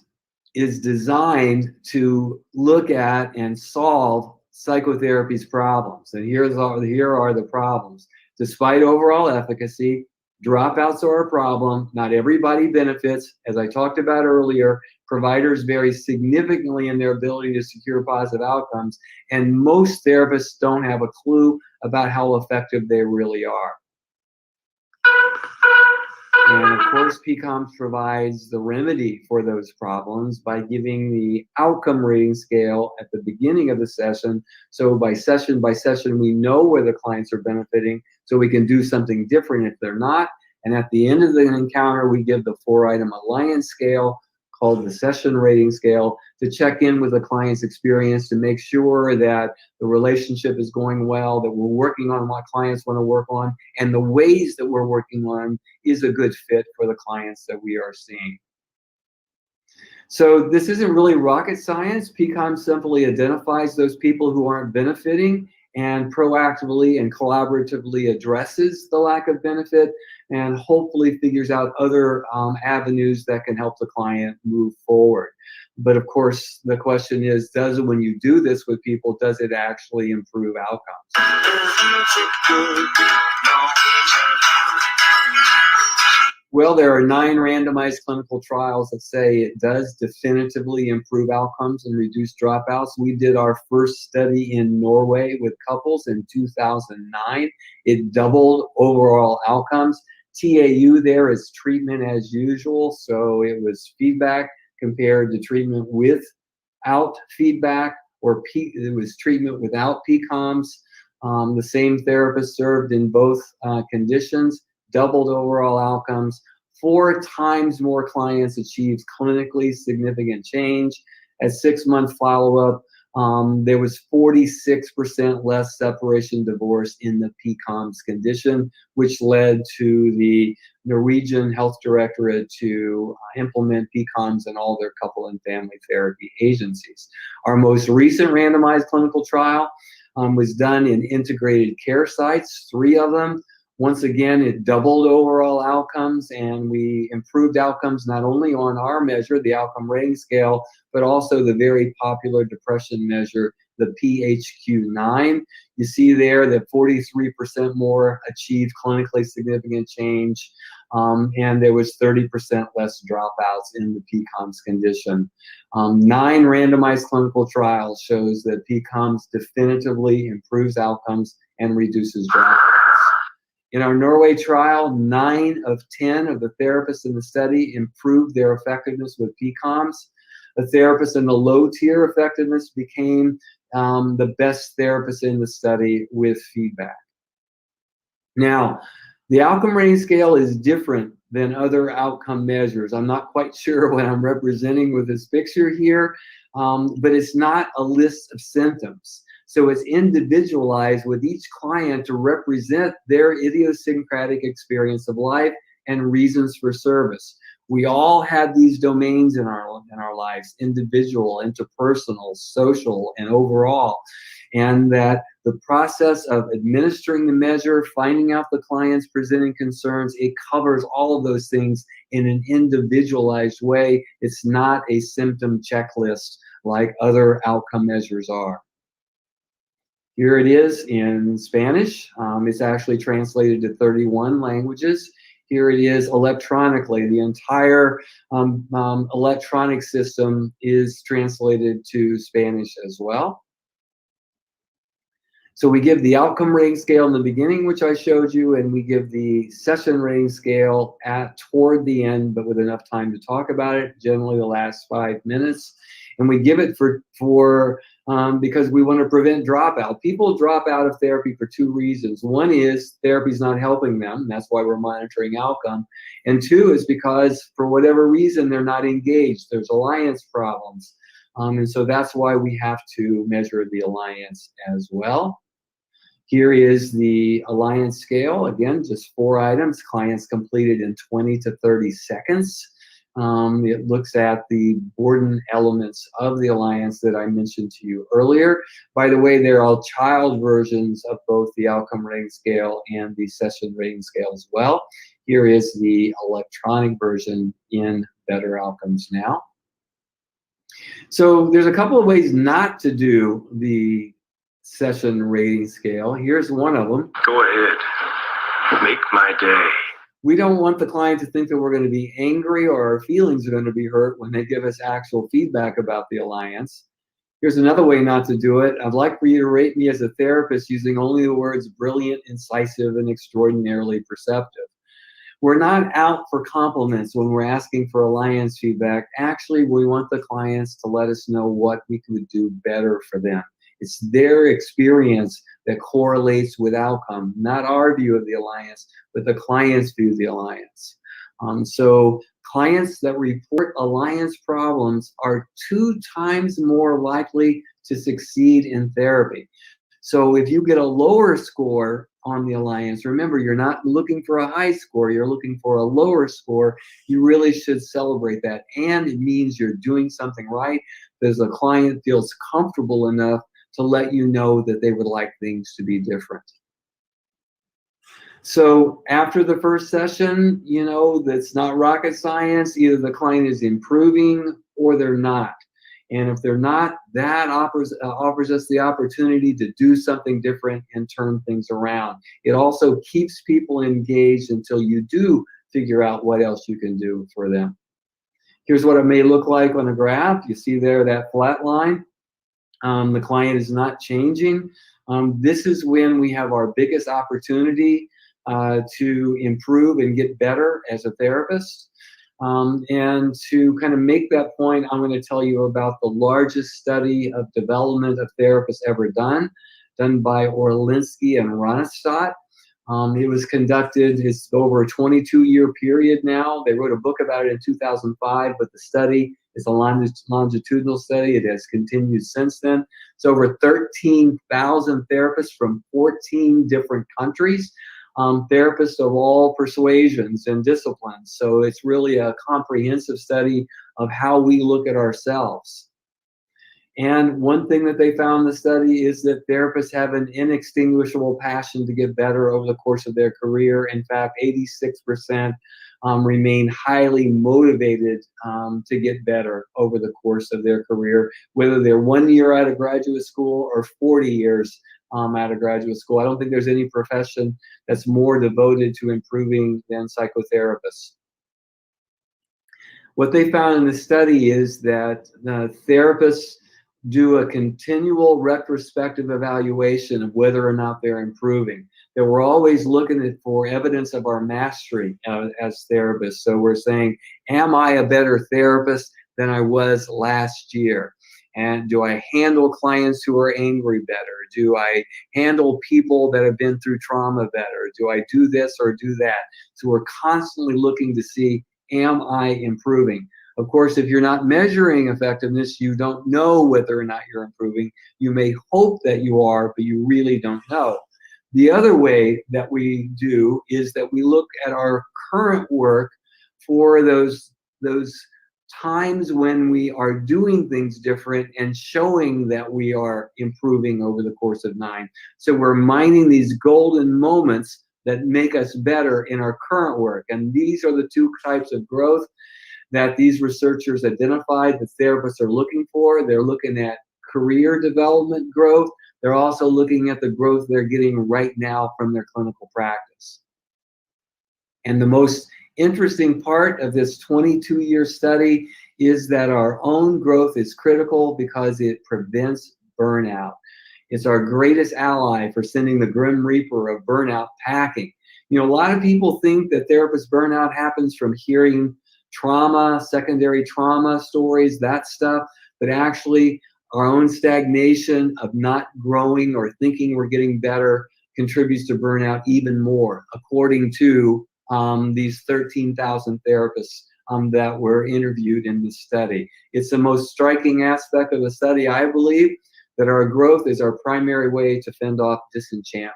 is designed to look at and solve psychotherapy's problems. And here are the problems. Despite overall efficacy, Dropouts are a problem. Not everybody benefits. As I talked about earlier, providers vary significantly in their ability to secure positive outcomes, and most therapists don't have a clue about how effective they really are. And of course, PCOMS provides the remedy for those problems by giving the outcome rating scale at the beginning of the session. So by session, we know where the clients are benefiting, so we can do something different if they're not. And at the end of the encounter, we give the 4-item alliance scale called the session rating scale to check in with the client's experience to make sure that the relationship is going well, that we're working on what clients want to work on, and the ways that we're working on is a good fit for the clients that we are seeing. So this isn't really rocket science. PCOMS simply identifies those people who aren't benefiting and proactively and collaboratively addresses the lack of benefit and hopefully figures out other avenues that can help the client move forward. But of course, the question is, when you do this with people, does it actually improve outcomes? Well, there are 9 randomized clinical trials that say it does definitively improve outcomes and reduce dropouts. We did our first study in Norway with couples in 2009. It doubled overall outcomes. TAU there is treatment as usual, so it was feedback compared to treatment without feedback, or it was treatment without PCOMS. The same therapist served in both conditions. Doubled overall outcomes. 4 times more clients achieved clinically significant change. At 6-month follow-up, there was 46% less separation divorce in the PCOMS condition, which led to the Norwegian Health Directorate to implement PCOMS in all their couple and family therapy agencies. Our most recent randomized clinical trial was done in integrated care sites, 3 of them. Once again, it doubled overall outcomes, and we improved outcomes not only on our measure, the outcome rating scale, but also the very popular depression measure, the PHQ-9. You see there that 43% more achieved clinically significant change, and there was 30% less dropouts in the PCOMS condition. 9 randomized clinical trials shows that PCOMS definitively improves outcomes and reduces dropouts. In our Norway trial, 9 of 10 of the therapists in the study improved their effectiveness with PCOMS. The therapist in the low tier effectiveness became the best therapist in the study with feedback. Now, the outcome rating scale is different than other outcome measures. I'm not quite sure what I'm representing with this picture here, but it's not a list of symptoms. So it's individualized with each client to represent their idiosyncratic experience of life and reasons for service. We all have these domains in our lives: individual, interpersonal, social, and overall. And that the process of administering the measure, finding out the client's presenting concerns, it covers all of those things in an individualized way. It's not a symptom checklist like other outcome measures are. Here it is in Spanish. It's actually translated to 31 languages. Here it is electronically. The entire electronic system is translated to Spanish as well. So we give the outcome rating scale in the beginning, which I showed you, and we give the session rating scale toward the end, but with enough time to talk about it, generally the last 5 minutes. And we give it because we want to prevent dropout. People drop out of therapy for 2 reasons. One is therapy's not helping them. That's why we're monitoring outcome. And 2 is because for whatever reason, they're not engaged. There's alliance problems. And so that's why we have to measure the alliance as well. Here is the alliance scale. Again, just 4 items. Clients completed in 20 to 30 seconds. It looks at the Borden elements of the alliance that I mentioned to you earlier. By the way, they're all child versions of both the outcome rating scale and the session rating scale as well. Here is the electronic version in Better Outcomes Now. So there's a couple of ways not to do the session rating scale. Here's one of them. Go ahead. Make my day. We don't want the client to think that we're going to be angry or our feelings are going to be hurt when they give us actual feedback about the alliance. Here's another way not to do it. I'd like for you to rate me as a therapist using only the words brilliant, incisive, and extraordinarily perceptive. We're not out for compliments when we're asking for alliance feedback. Actually, we want the clients to let us know what we could do better for them. It's their experience that correlates with outcome, not our view of the alliance, but the client's view of the alliance. So clients that report alliance problems are 2 times more likely to succeed in therapy. So if you get a lower score on the alliance, remember, you're not looking for a high score, you're looking for a lower score. You really should celebrate that. And it means you're doing something right because the client feels comfortable enough to let you know that they would like things to be different. So after the first session, you know, that's not rocket science. Either the client is improving or they're not. And if they're not, that offers us the opportunity to do something different and turn things around. It also keeps people engaged until you do figure out what else you can do for them. Here's what it may look like on a graph. You see there that flat line. The client is not changing. This is when we have our biggest opportunity to improve and get better as a therapist. And to kind of make that point, I'm going to tell you about the largest study of development of therapists ever done by Orlinsky and Ronstadt. It was conducted, it's over a 22-year period now. They wrote a book about it in 2005, but the study is a longitudinal study. It has continued since then. It's over 13,000 therapists from 14 different countries, therapists of all persuasions and disciplines. So it's really a comprehensive study of how we look at ourselves. And one thing that they found in the study is that therapists have an inextinguishable passion to get better over the course of their career. In fact, 86% remain highly motivated to get better over the course of their career, whether they're 1 year out of graduate school or 40 years out of graduate school. I don't think there's any profession that's more devoted to improving than psychotherapists. What they found in the study is that therapists do a continual retrospective evaluation of whether or not they're improving. That we're always looking for evidence of our mastery as therapists. So we're saying, am I a better therapist than I was last year? And do I handle clients who are angry better? Do I handle people that have been through trauma better? Do I do this or do that? So we're constantly looking to see, am I improving? Of course, if you're not measuring effectiveness, you don't know whether or not you're improving. You may hope that you are, but you really don't know. The other way that we do is that we look at our current work for those times when we are doing things different and showing that we are improving over the course of 9. So we're mining these golden moments that make us better in our current work. And these are the 2 types of growth that these researchers identified that therapists are looking for. They're looking at career development growth. They're also looking at the growth they're getting right now from their clinical practice. And the most interesting part of this 22-year study is that our own growth is critical because it prevents burnout. It's our greatest ally for sending the grim reaper of burnout packing. You know, a lot of people think that therapist burnout happens from hearing trauma, secondary trauma stories, that stuff, but actually our own stagnation of not growing or thinking we're getting better contributes to burnout even more, according to these 13,000 therapists that were interviewed in this study. It's the most striking aspect of the study, I believe, that our growth is our primary way to fend off disenchantment.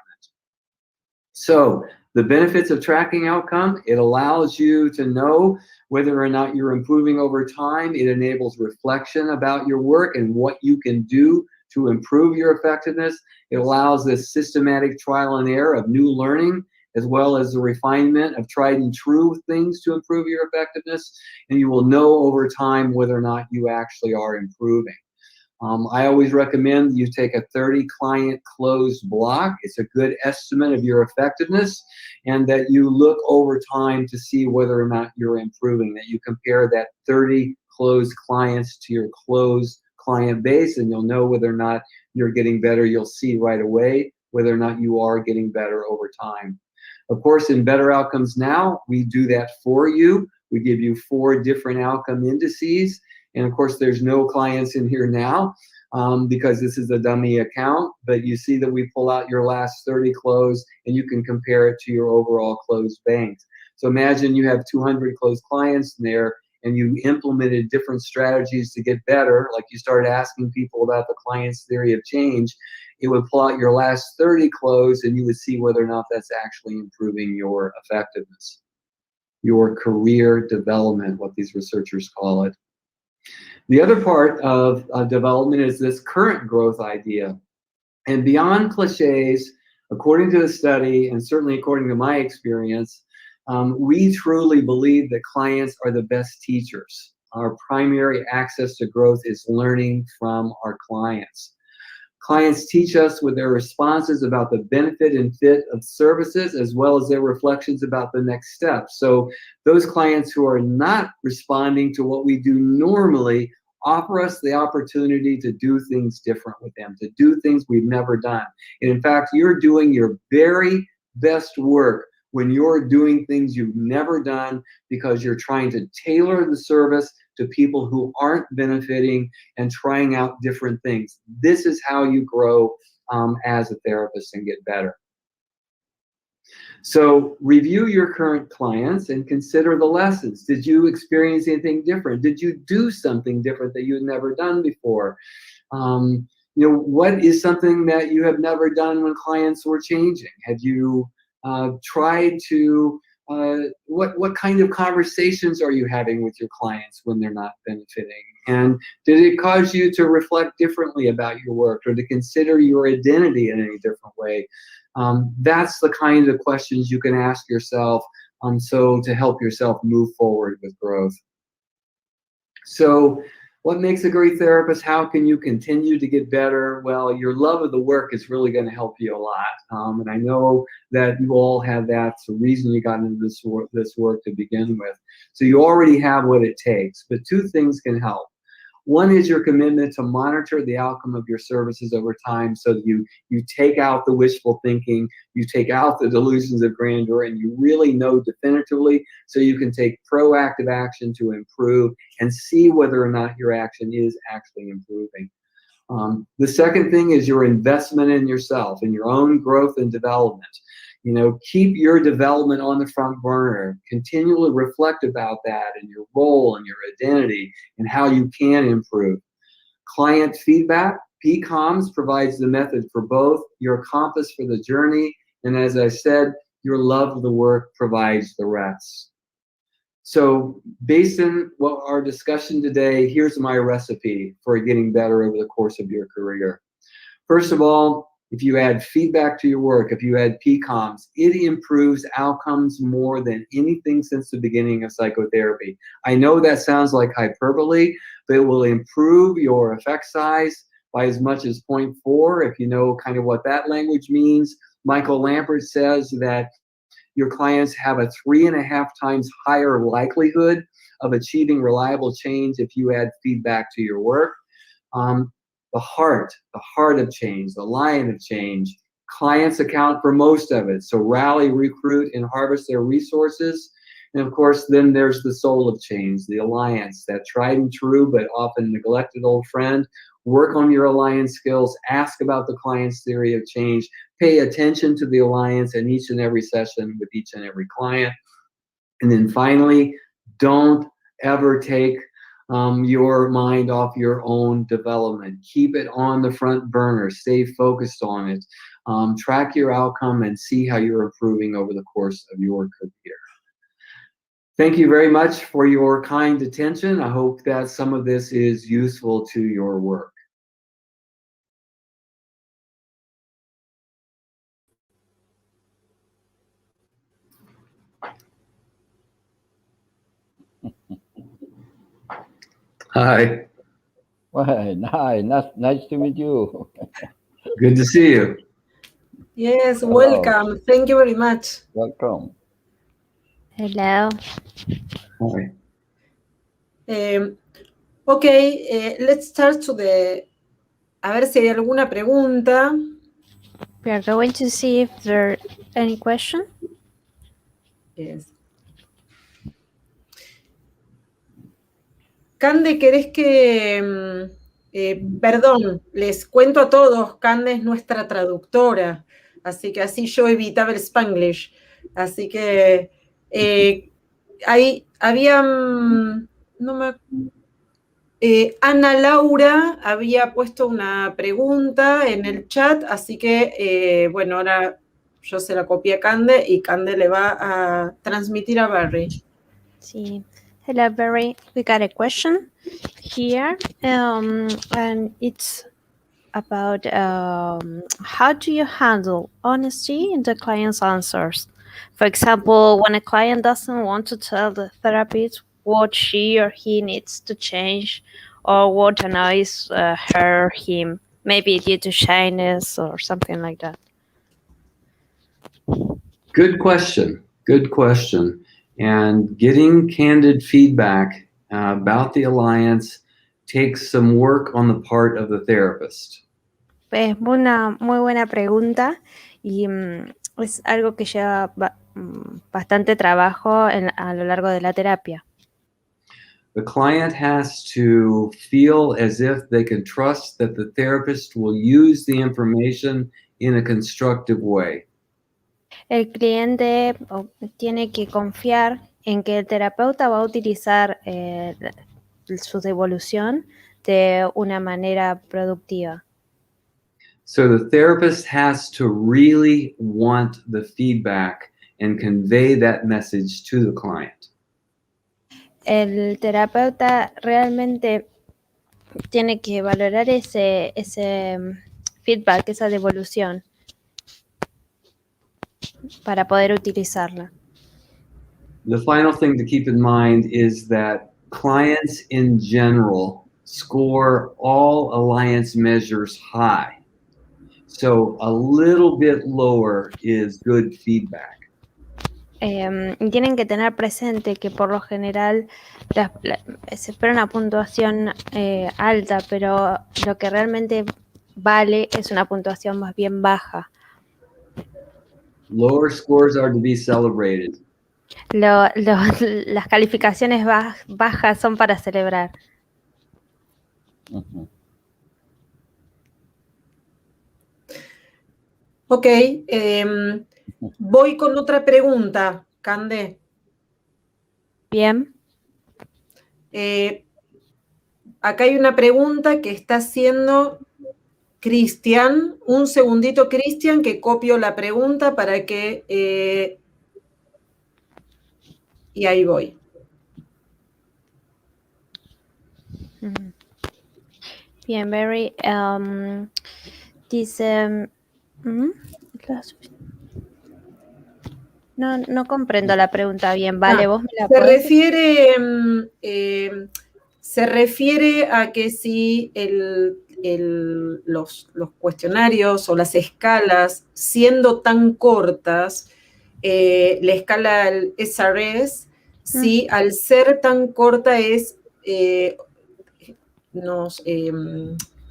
So the benefits of tracking outcome, it allows you to know whether or not you're improving over time. It enables reflection about your work and what you can do to improve your effectiveness. It allows this systematic trial and error of new learning, as well as the refinement of tried and true things to improve your effectiveness. And you will know over time whether or not you actually are improving. I always recommend you take a 30 client closed block. It's a good estimate of your effectiveness, and that you look over time to see whether or not you're improving, that you compare that 30 closed clients to your closed client base, and you'll know whether or not you're getting better. You'll see right away whether or not you are getting better over time. Of course, in Better Outcomes Now, we do that for you. We give you 4 different outcome indices. And of course, there's no clients in here now because this is a dummy account, but you see that we pull out your last 30 closed, and you can compare it to your overall closed banks. So imagine you have 200 closed clients in there, and you implemented different strategies to get better, like you started asking people about the client's theory of change. It would pull out your last 30 closed, and you would see whether or not that's actually improving your effectiveness, your career development, what these researchers call it. The other part of development is this current growth idea. And beyond cliches, according to the study, and certainly according to my experience, we truly believe that clients are the best teachers. Our primary access to growth is learning from our clients. Clients teach us with their responses about the benefit and fit of services, as well as their reflections about the next step. So those clients who are not responding to what we do normally offer us the opportunity to do things different with them, to do things we've never done. And in fact, you're doing your very best work when you're doing things you've never done, because you're trying to tailor the service to people who aren't benefiting and trying out different things. This is how you grow as a therapist and get better. So review your current clients and consider the lessons. Did you experience anything different? Did you do something different that you had never done before? What is something that you have never done when clients were changing? Have you tried to what kind of conversations are you having with your clients when they're not benefiting? And did it cause you to reflect differently about your work, or to consider your identity in any different way? That's the kind of questions you can ask yourself so to help yourself move forward with growth. So what makes a great therapist? How can you continue to get better? Well, your love of the work is really going to help you a lot. And I know that you all have that. It's the reason you got into this work to begin with. So you already have what it takes. But 2 things can help. One is your commitment to monitor the outcome of your services over time, so that you take out the wishful thinking, you take out the delusions of grandeur, and you really know definitively, so you can take proactive action to improve and see whether or not your action is actually improving. The second thing is your investment in yourself, in your own growth and development. Keep your development on the front burner. Continually reflect about that and your role and your identity and how you can improve. Client feedback, PCOMS, provides the method for both, your compass for the journey, and as I said, your love of the work provides the rest. So based on what our discussion today, here's my recipe for getting better over the course of your career. First of all, if you add feedback to your work, if you add PCOMS, it improves outcomes more than anything since the beginning of psychotherapy. I know that sounds like hyperbole, but it will improve your effect size by as much as 0.4, if you know kind of what that language means. Michael Lampert says that your clients have a 3.5 times higher likelihood of achieving reliable change if you add feedback to your work. The heart of change, the lion of change. Clients account for most of it. So rally, recruit, and harvest their resources. And of course, then there's the soul of change, the alliance, that tried and true but often neglected old friend. Work on your alliance skills. Ask about the client's theory of change. Pay attention to the alliance in each and every session with each and every client. And then finally, don't ever take your mind off your own development. Keep it on the front burner. Stay focused on it. Track your outcome and see how you're improving over the course of your career. Thank you very much for your kind attention. I hope that some of this is useful to your work. Hi. Well, nice to meet you. Good to see you. Yes, Hello. welcome. Thank you very much. Welcome. Hello. Hi. Let's start to the... A ver si hay alguna pregunta. We are going to see if there are any question. Yes. Cande, ¿querés que... perdón, les cuento a todos, Cande es nuestra traductora, así que así yo evitaba el Spanglish. Así que Ana Laura había puesto una pregunta en el chat, así que, bueno, ahora yo se la copié a Cande y Cande le va a transmitir a Barry. Sí. Hello, Barry. We got a question here, and it's about how do you handle honesty in the client's answers? For example, when a client doesn't want to tell the therapist what she or he needs to change or what annoys her or him, maybe due to shyness or something like that. Good question. Good question. And getting candid feedback about the alliance takes some work on the part of the therapist. Es una muy buena pregunta y es algo que lleva bastante trabajo a lo largo de la terapia. The client has to feel as if they can trust that the therapist will use the information in a constructive way. El cliente tiene que confiar en que el terapeuta va a utilizar su devolución de una manera productiva. So the therapist has to really want the feedback and convey that message to the client. El terapeuta realmente tiene que valorar ese feedback, esa devolución, para poder utilizarla. The final thing to keep in mind is that clients in general score all alliance measures high. So a little bit lower is good feedback. Tienen que tener presente que por lo general se espera una puntuación alta, pero lo que realmente vale es una puntuación más bien baja. Lower scores are to be celebrated. Las calificaciones bajas son para celebrar. Uh-huh. Ok, voy con otra pregunta, Cande. Bien. Acá hay una pregunta que está haciendo Cristian. Un segundito, Cristian, que copio la pregunta para que... y ahí voy. Bien, Barry. Dice... No comprendo la pregunta bien, ¿vale? ¿Vos me la podés? Se refiere a que si los cuestionarios o las escalas, siendo tan cortas, la escala el SRS, si al ser tan corta nos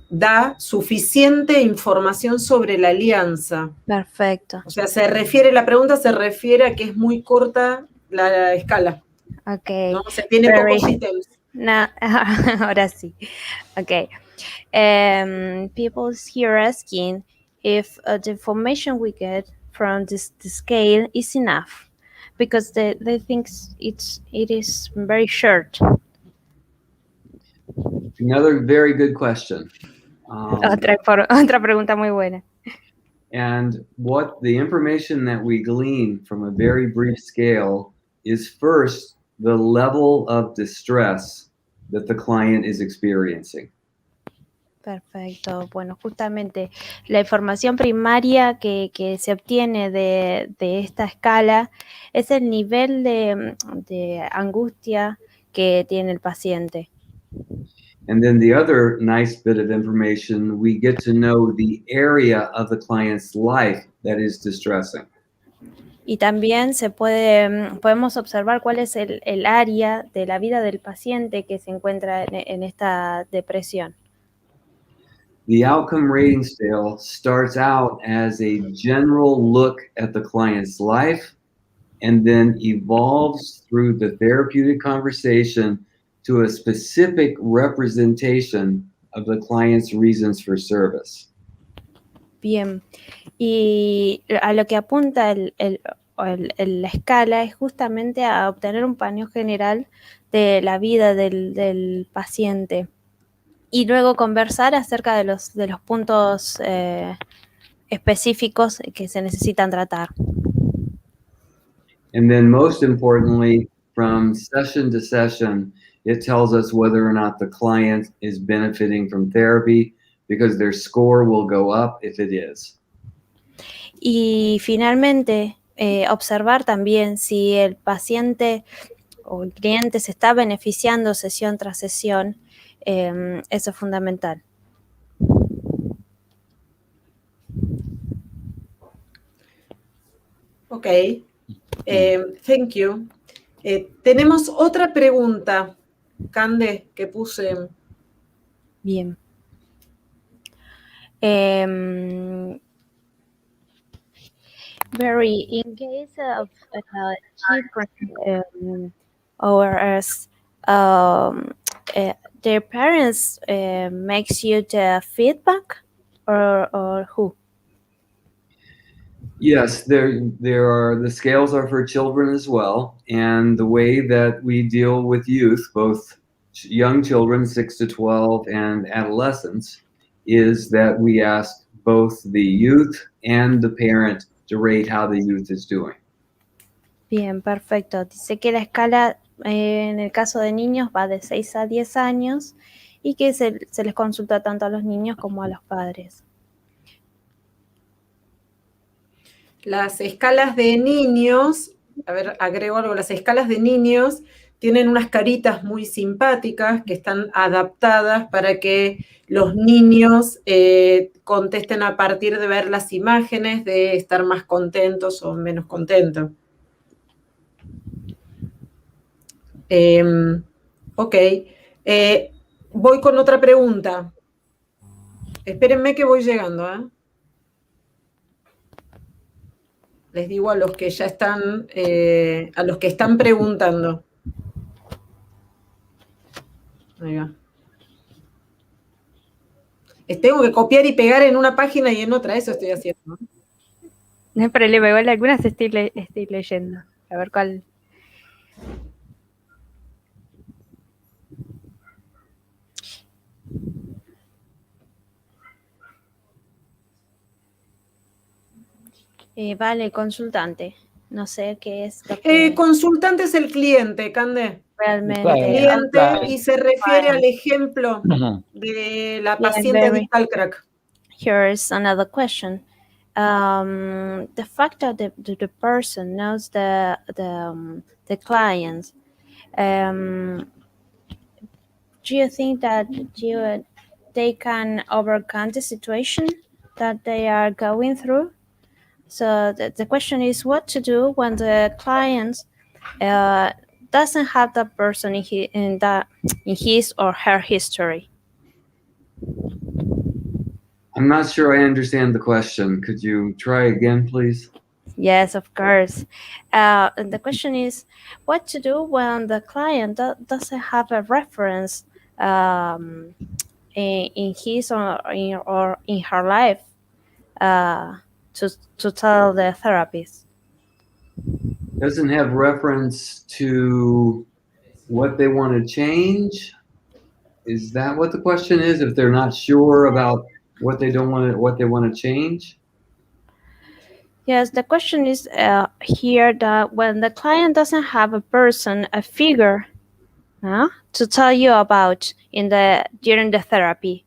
da suficiente información sobre la alianza. Perfecto. O sea, la pregunta se refiere a que es muy corta la escala. Ok. ¿No? O sea, tiene pocos ítems. No, ahora sí. Ok. People here asking if the information we get from the scale is enough, because they think it is very short. Another very good question. Otra pregunta muy buena. And what the information that we glean from a very brief scale is first the level of distress that the client is experiencing. Perfecto. Bueno, justamente la información primaria que se obtiene de esta escala es el nivel de angustia que tiene el paciente. And then the other nice bit of information, we get to know the area of the client's life that is distressing. Y también podemos observar cuál es el área de la vida del paciente que se encuentra en esta depresión. The outcome rating scale starts out as a general look at the client's life and then evolves through the therapeutic conversation to a specific representation of the client's reasons for service. Bien, y a lo que apunta la escala es justamente a obtener un paneo general de la vida del paciente y luego conversar acerca de los puntos específicos que se necesitan tratar. And then most importantly, from session to session, it tells us whether or not the client is benefiting from therapy because their score will go up if it is. Y finalmente, observar también si el paciente o el cliente se está beneficiando sesión tras sesión, eso es fundamental. Ok, thank you. Tenemos otra pregunta, Cande, que puse. Bien. Very, in case of children hours, their parents makes you the feedback or who? Yes, there are, the scales are for children as well. And the way that we deal with youth, both young children, 6 to 12, and adolescents, is that we ask both the youth and the parent to rate how the youth is doing. Bien, perfecto. Dice que la escala en el caso de niños va de 6 a 10 años y que se les consulta tanto a los niños como a los padres. Las escalas de niños, a ver, agrego algo, las escalas de niños tienen unas caritas muy simpáticas que están adaptadas para que los niños contesten a partir de ver las imágenes, de estar más contentos o menos contentos. Ok, voy con otra pregunta. Espérenme que voy llegando, ¿eh? Les digo a los que ya están, a los que están preguntando. Ahí va. Tengo que copiar y pegar en una página y en otra, eso estoy haciendo. No hay problema, igual algunas estoy leyendo. A ver cuál. Vale, consultante. No sé qué es lo que Consultante es el cliente, Cande. realmente. Claro. Cliente, y se refiere al ejemplo de la paciente adicta al crack. Here's another question. The fact that the person knows the client, do you think that they can overcome the situation that they are going through? So the question is what to do when the client doesn't have that person in his or her history. I'm not sure I understand the question. Could you try again, please? Yes, of course. The question is what to do when the client doesn't have a reference in his or in her life to tell the therapist. Doesn't have reference to what they want to change? Is that what the question is? If they're not sure about what they want to change? Yes, the question is here that when the client doesn't have a person, a figure, to tell you about during the therapy.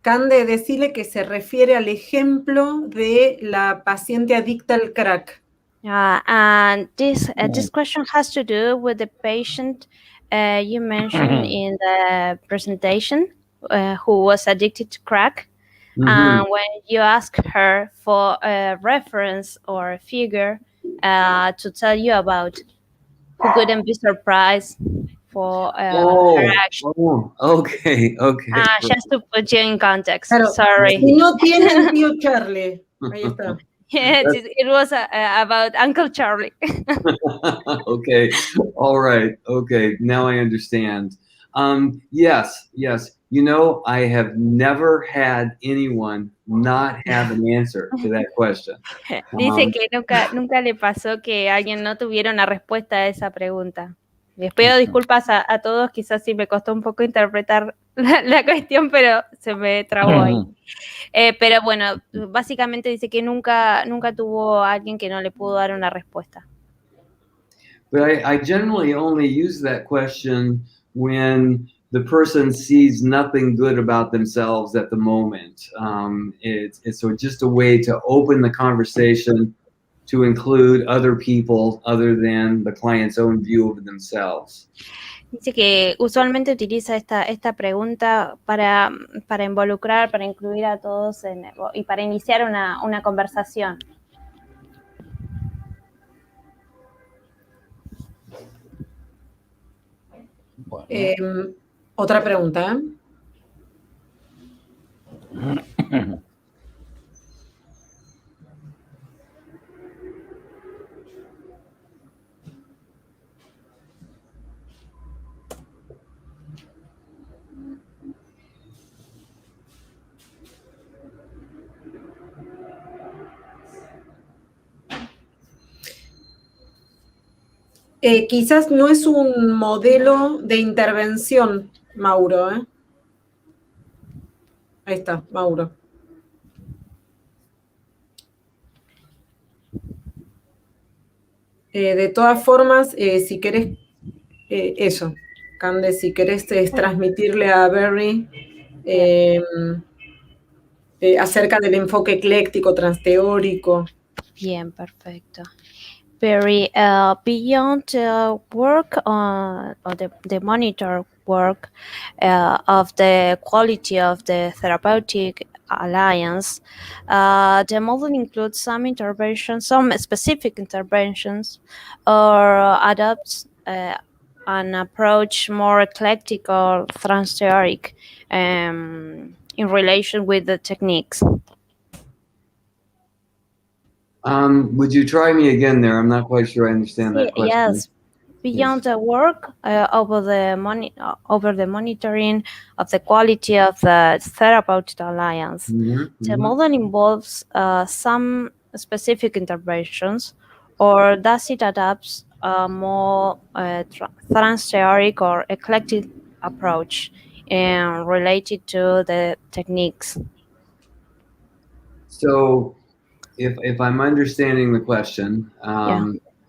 Cande, decirle que se refiere al ejemplo de la paciente adicta al crack. And this question has to do with the patient You mentioned in the presentation who was addicted to crack. Mhm. When you ask her for a reference or a figure to tell you about, who couldn't be surprised for her action. Okay. Just to put you in context. Claro, Sorry. si no tienen tío Charlie. Ahí está. Yes, it was about Uncle Charlie. Okay. All right. Okay. Now I understand. Yes. You know, I have never had anyone not have an answer to that question. Dice que nunca le pasó que alguien no tuviera una respuesta a esa pregunta. Les pido disculpas a todos, quizás sí me costó un poco interpretar la cuestión, pero se me trabó ahí. Pero bueno, básicamente dice que nunca tuvo a alguien que no le pudo dar una respuesta. But I generally only use that question when the person sees nothing good about themselves at the moment. It's so just a way to open the conversation to include other people other than the client's own view of themselves. Dice que usualmente utiliza esta pregunta para involucrar, para incluir a todos y para iniciar una conversación. Bueno. Otra pregunta. Quizás no es un modelo de intervención, Mauro. Ahí está, Mauro. De todas formas, si querés, eso, Cande, si querés transmitirle a Berry acerca del enfoque ecléctico, transteórico. Bien, perfecto. Very beyond work or the monitor work of the quality of the therapeutic alliance, the model includes some interventions, some specific interventions, or adopts an approach more eclectic or transtheoric in relation with the techniques. Would you try me again there? I'm not quite sure I understand that question. Yes. Beyond the work over the monitoring of the quality of the therapeutic alliance, the model involves some specific interventions, or does it adapt a more transtheoric or eclectic approach related to the techniques? So, if I'm understanding the question,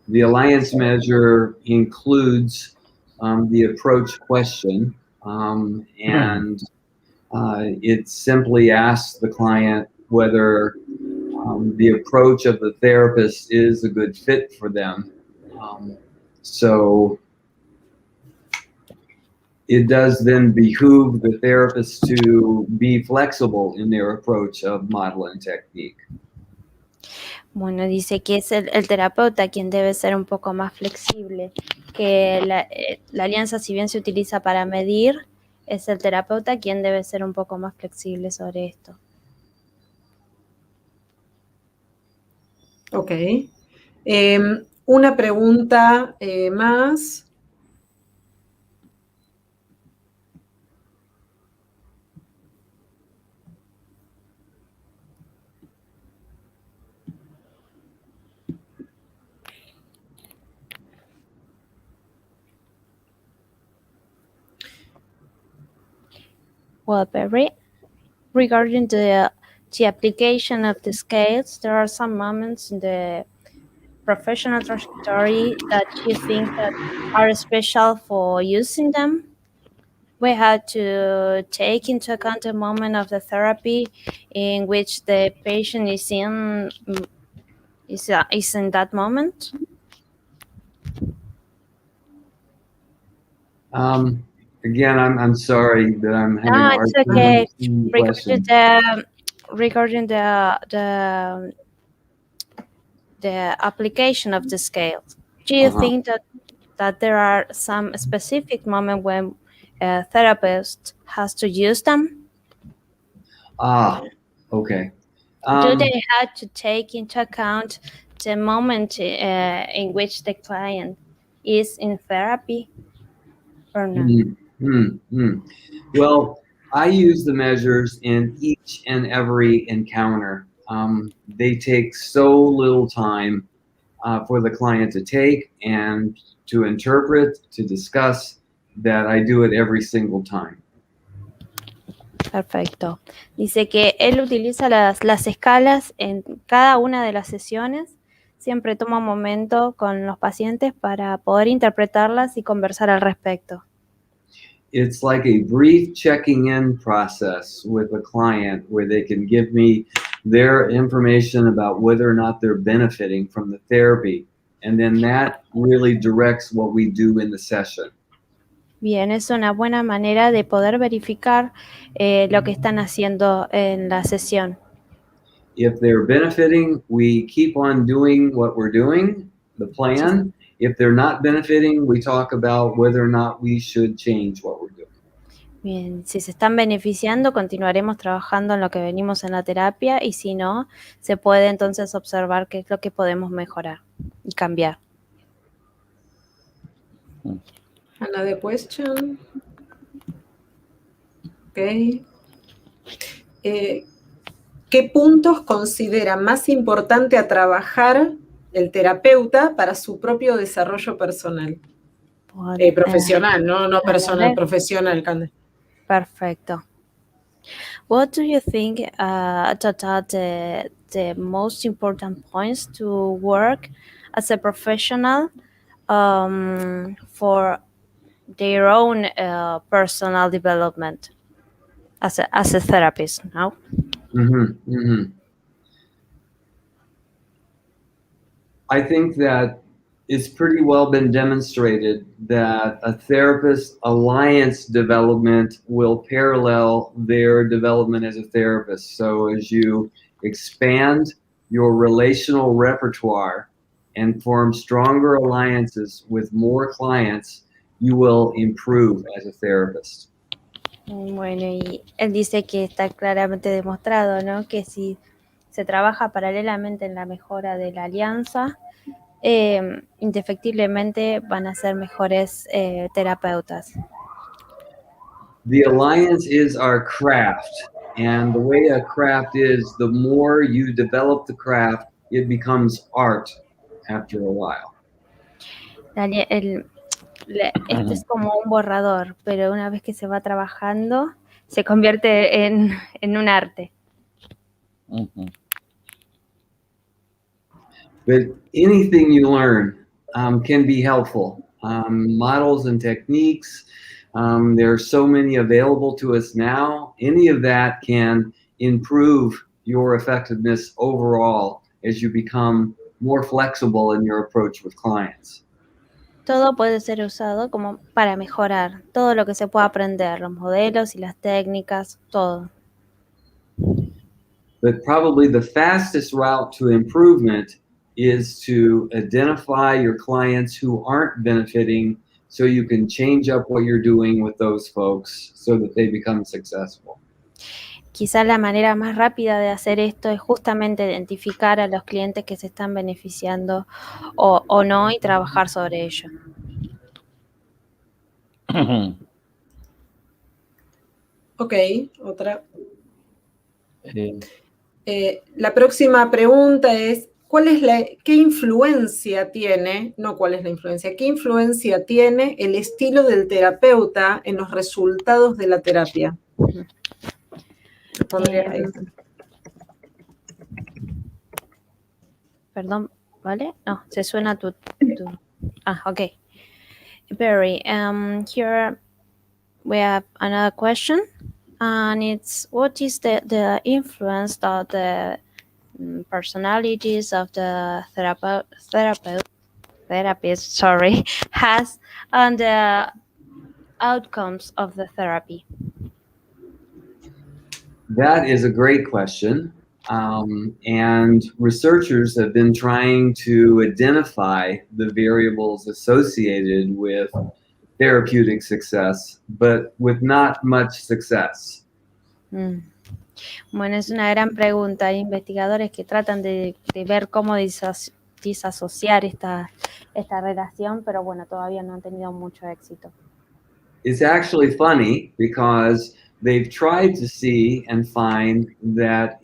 the alliance measure includes the approach question, and it simply asks the client whether the approach of the therapist is a good fit for them. So it does then behoove the therapist to be flexible in their approach of model and technique. Bueno, dice que es el terapeuta quien debe ser un poco más flexible, que la alianza, si bien se utiliza para medir, es el terapeuta quien debe ser un poco más flexible sobre esto. Ok. Una pregunta más. Well, Barry, regarding the application of the scales, there are some moments in the professional trajectory that you think that are special for using them. We had to take into account the moment of the therapy in which the patient is in is in that moment. So, Again, I'm sorry that I'm having a No, hard it's time okay. understanding the Regarding question. regarding the application of the scales, do you think that there are some specific moment when a therapist has to use them? Okay. Do they have to take into account the moment in which the client is in therapy or not? Well, I use the measures in each and every encounter. They take so little time for the client to take and to interpret, to discuss, that I do it every single time. Perfecto. Dice que él utiliza las escalas en cada una de las sesiones. Siempre toma un momento con los pacientes para poder interpretarlas y conversar al respecto. It's like a brief checking in process with a client where they can give me their information about whether or not they're benefiting from the therapy. And then that really directs what we do in the session. Bien, es una buena manera de poder verificar lo que están haciendo en la sesión. If they're benefiting, we keep on doing what we're doing, the plan. If they're not benefiting, we talk about whether or not we should change what we're doing. Bien, si se están beneficiando, continuaremos trabajando en lo que venimos en la terapia y si no, se puede entonces observar qué es lo que podemos mejorar y cambiar. Another question. Okay. ¿Qué puntos considera más importante a trabajar el terapeuta para su propio desarrollo personal? Profesional, no personal, profesional, Cande. Perfecto. What do you think that the most important points to work as a professional for their own personal development as a therapist, no? I think that it's pretty well been demonstrated that a therapist alliance development will parallel their development as a therapist. So as you expand your relational repertoire and form stronger alliances with more clients, you will improve as a therapist. Bueno, y él dice que está claramente demostrado, ¿no? Que si se trabaja paralelamente en la mejora de la alianza, indefectiblemente van a ser mejores terapeutas. The alliance is our craft, and the way a craft is, the more you develop the craft, it becomes art after a while. Este es como un borrador, pero una vez que se va trabajando, se convierte en un arte. But anything you learn can be helpful. Models and techniques, there are so many available to us now. Any of that can improve your effectiveness overall as you become more flexible in your approach with clients. Todo puede ser usado como para mejorar, todo lo que se pueda aprender, los modelos y las técnicas, todo. But probably the fastest route to improvement is to identify your clients who aren't benefiting so you can change up what you're doing with those folks so that they become successful. Quizás la manera más rápida de hacer esto es justamente identificar a los clientes que se están beneficiando o no y trabajar sobre ello. Ok, otra. La próxima pregunta es, ¿qué influencia tiene, no cuál es la influencia, qué influencia tiene el estilo del terapeuta en los resultados de la terapia? Perdón, ¿vale? No, se suena tu... okay. Barry, here we have another question, and it's what is the influence that the personalities of the therapist has on the outcomes of the therapy? That is a great question. And researchers have been trying to identify the variables associated with therapeutic success, but with not much success. Bueno, es una gran pregunta. Hay investigadores que tratan de ver cómo disasociar esta relación, pero bueno, todavía no han tenido mucho éxito. It's actually funny because they've tried to see and find that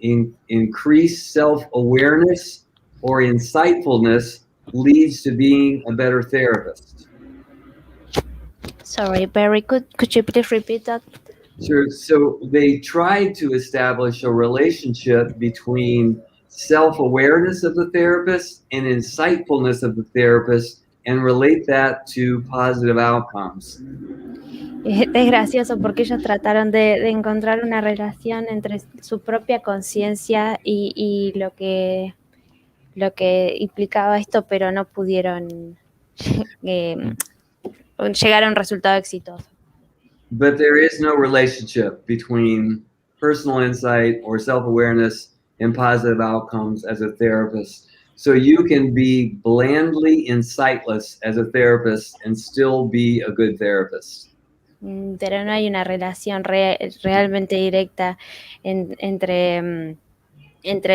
increased self-awareness or insightfulness leads to being a better therapist. Sorry, Barry, could you please repeat that? Sure. So they tried to establish a relationship between self-awareness of the therapist and insightfulness of the therapist and relate that to positive outcomes. Es gracioso porque ellos trataron de encontrar una relación entre su propia conciencia y lo que implicaba esto, pero no pudieron llegar a un resultado exitoso. But there is no relationship between personal insight or self-awareness and positive outcomes as a therapist. So you can be blandly insightless as a therapist and still be a good therapist. Pero no hay una relación realmente directa entre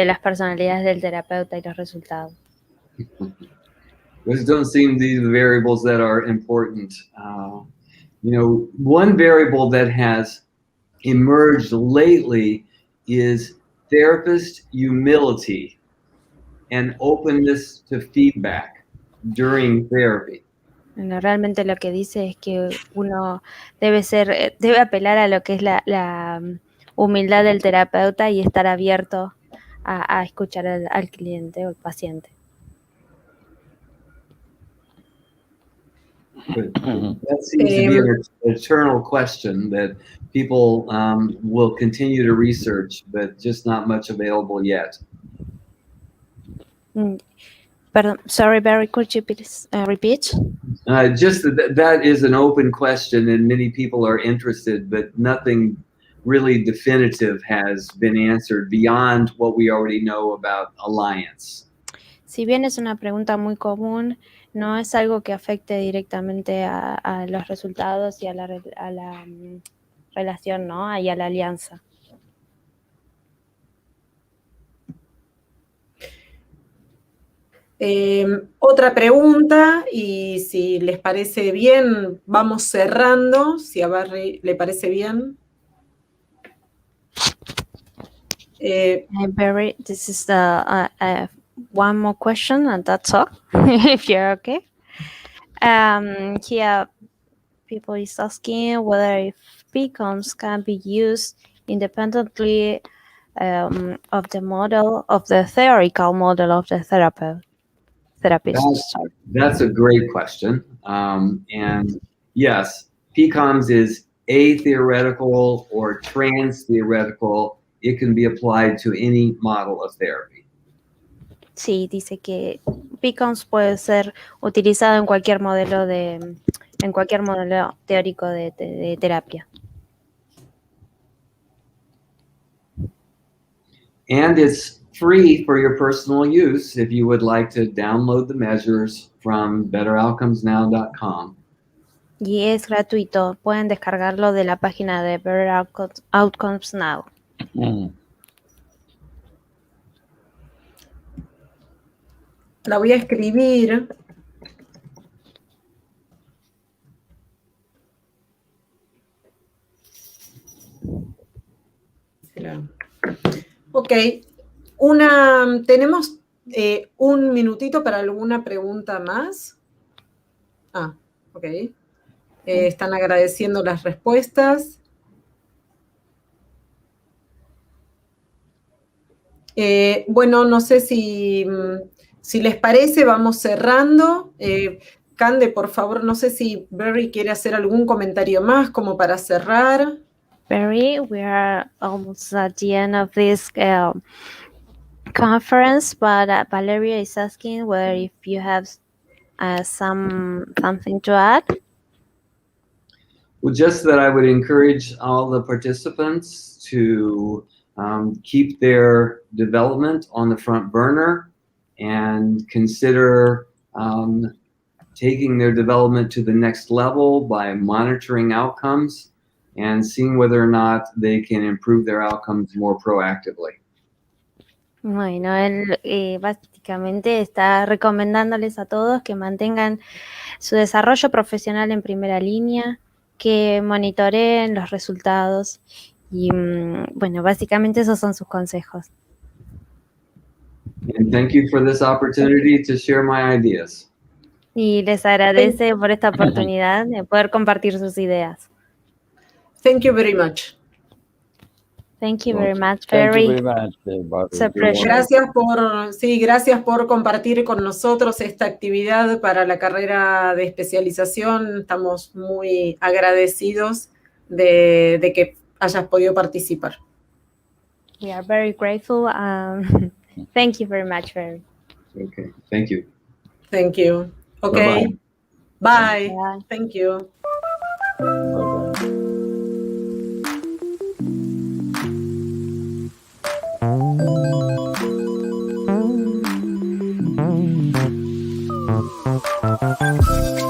las personalidades del terapeuta y los resultados. Those don't seem these variables that are important. One variable that has emerged lately is therapist humility and openness to feedback during therapy. Bueno, realmente lo que dice es que uno debe apelar a lo que es la humildad del terapeuta y estar abierto a escuchar al cliente o al paciente. But that seems to be an eternal question that people will continue to research, but just not much available yet. Pardon, sorry, Barry, could you please repeat? Just that is an open question, and many people are interested, but nothing really definitive has been answered beyond what we already know about alliance. Si bien es una pregunta muy común, no es algo que afecte directamente a los resultados y a la relación, ¿no? Y a la alianza. Otra pregunta, y si les parece bien, vamos cerrando, si a Barry le parece bien. Barry, this is one more question and that's all, if you're okay. Here, people is asking whether if PCOMS can be used independently of the model, of the theoretical model of the therapist. That's a great question. And yes, PCOMS is a-theoretical or trans-theoretical. It can be applied to any model of therapy. Sí, dice que PCOMS puede ser utilizado en cualquier modelo teórico de terapia. And it's free for your personal use if you would like to download the measures from betteroutcomesnow.com. Y es gratuito, pueden descargarlo de la página de Better Outcomes Now. La voy a escribir. Ok, tenemos un minutito para alguna pregunta más. Ok. Están agradeciendo las respuestas. Bueno, no sé si les parece, vamos cerrando. Cande, por favor, no sé si Barry quiere hacer algún comentario más como para cerrar. Barry, we are almost at the end of this conference, but Valeria is asking whether if you have something to add. Well, just that I would encourage all the participants to keep their development on the front burner and consider taking their development to the next level by monitoring outcomes and seeing whether or not they can improve their outcomes more proactively. Bueno, él básicamente está recomendándoles a todos que mantengan su desarrollo profesional en primera línea, que monitoreen los resultados y, bueno, básicamente esos son sus consejos. And thank you for this opportunity to share my ideas. Y les agradece por esta oportunidad de poder compartir sus ideas. Thank you very much. Thank you very much, Thank you Barry. very much, Barry. It's a pleasure. Gracias por compartir con nosotros esta actividad para la carrera de especialización. Estamos muy agradecidos de que hayas podido participar. We are very grateful. Thank you very much, Barry. Okay, thank you. Thank you. Okay. Bye-bye. Bye. Bye. Thank you. Bye-bye.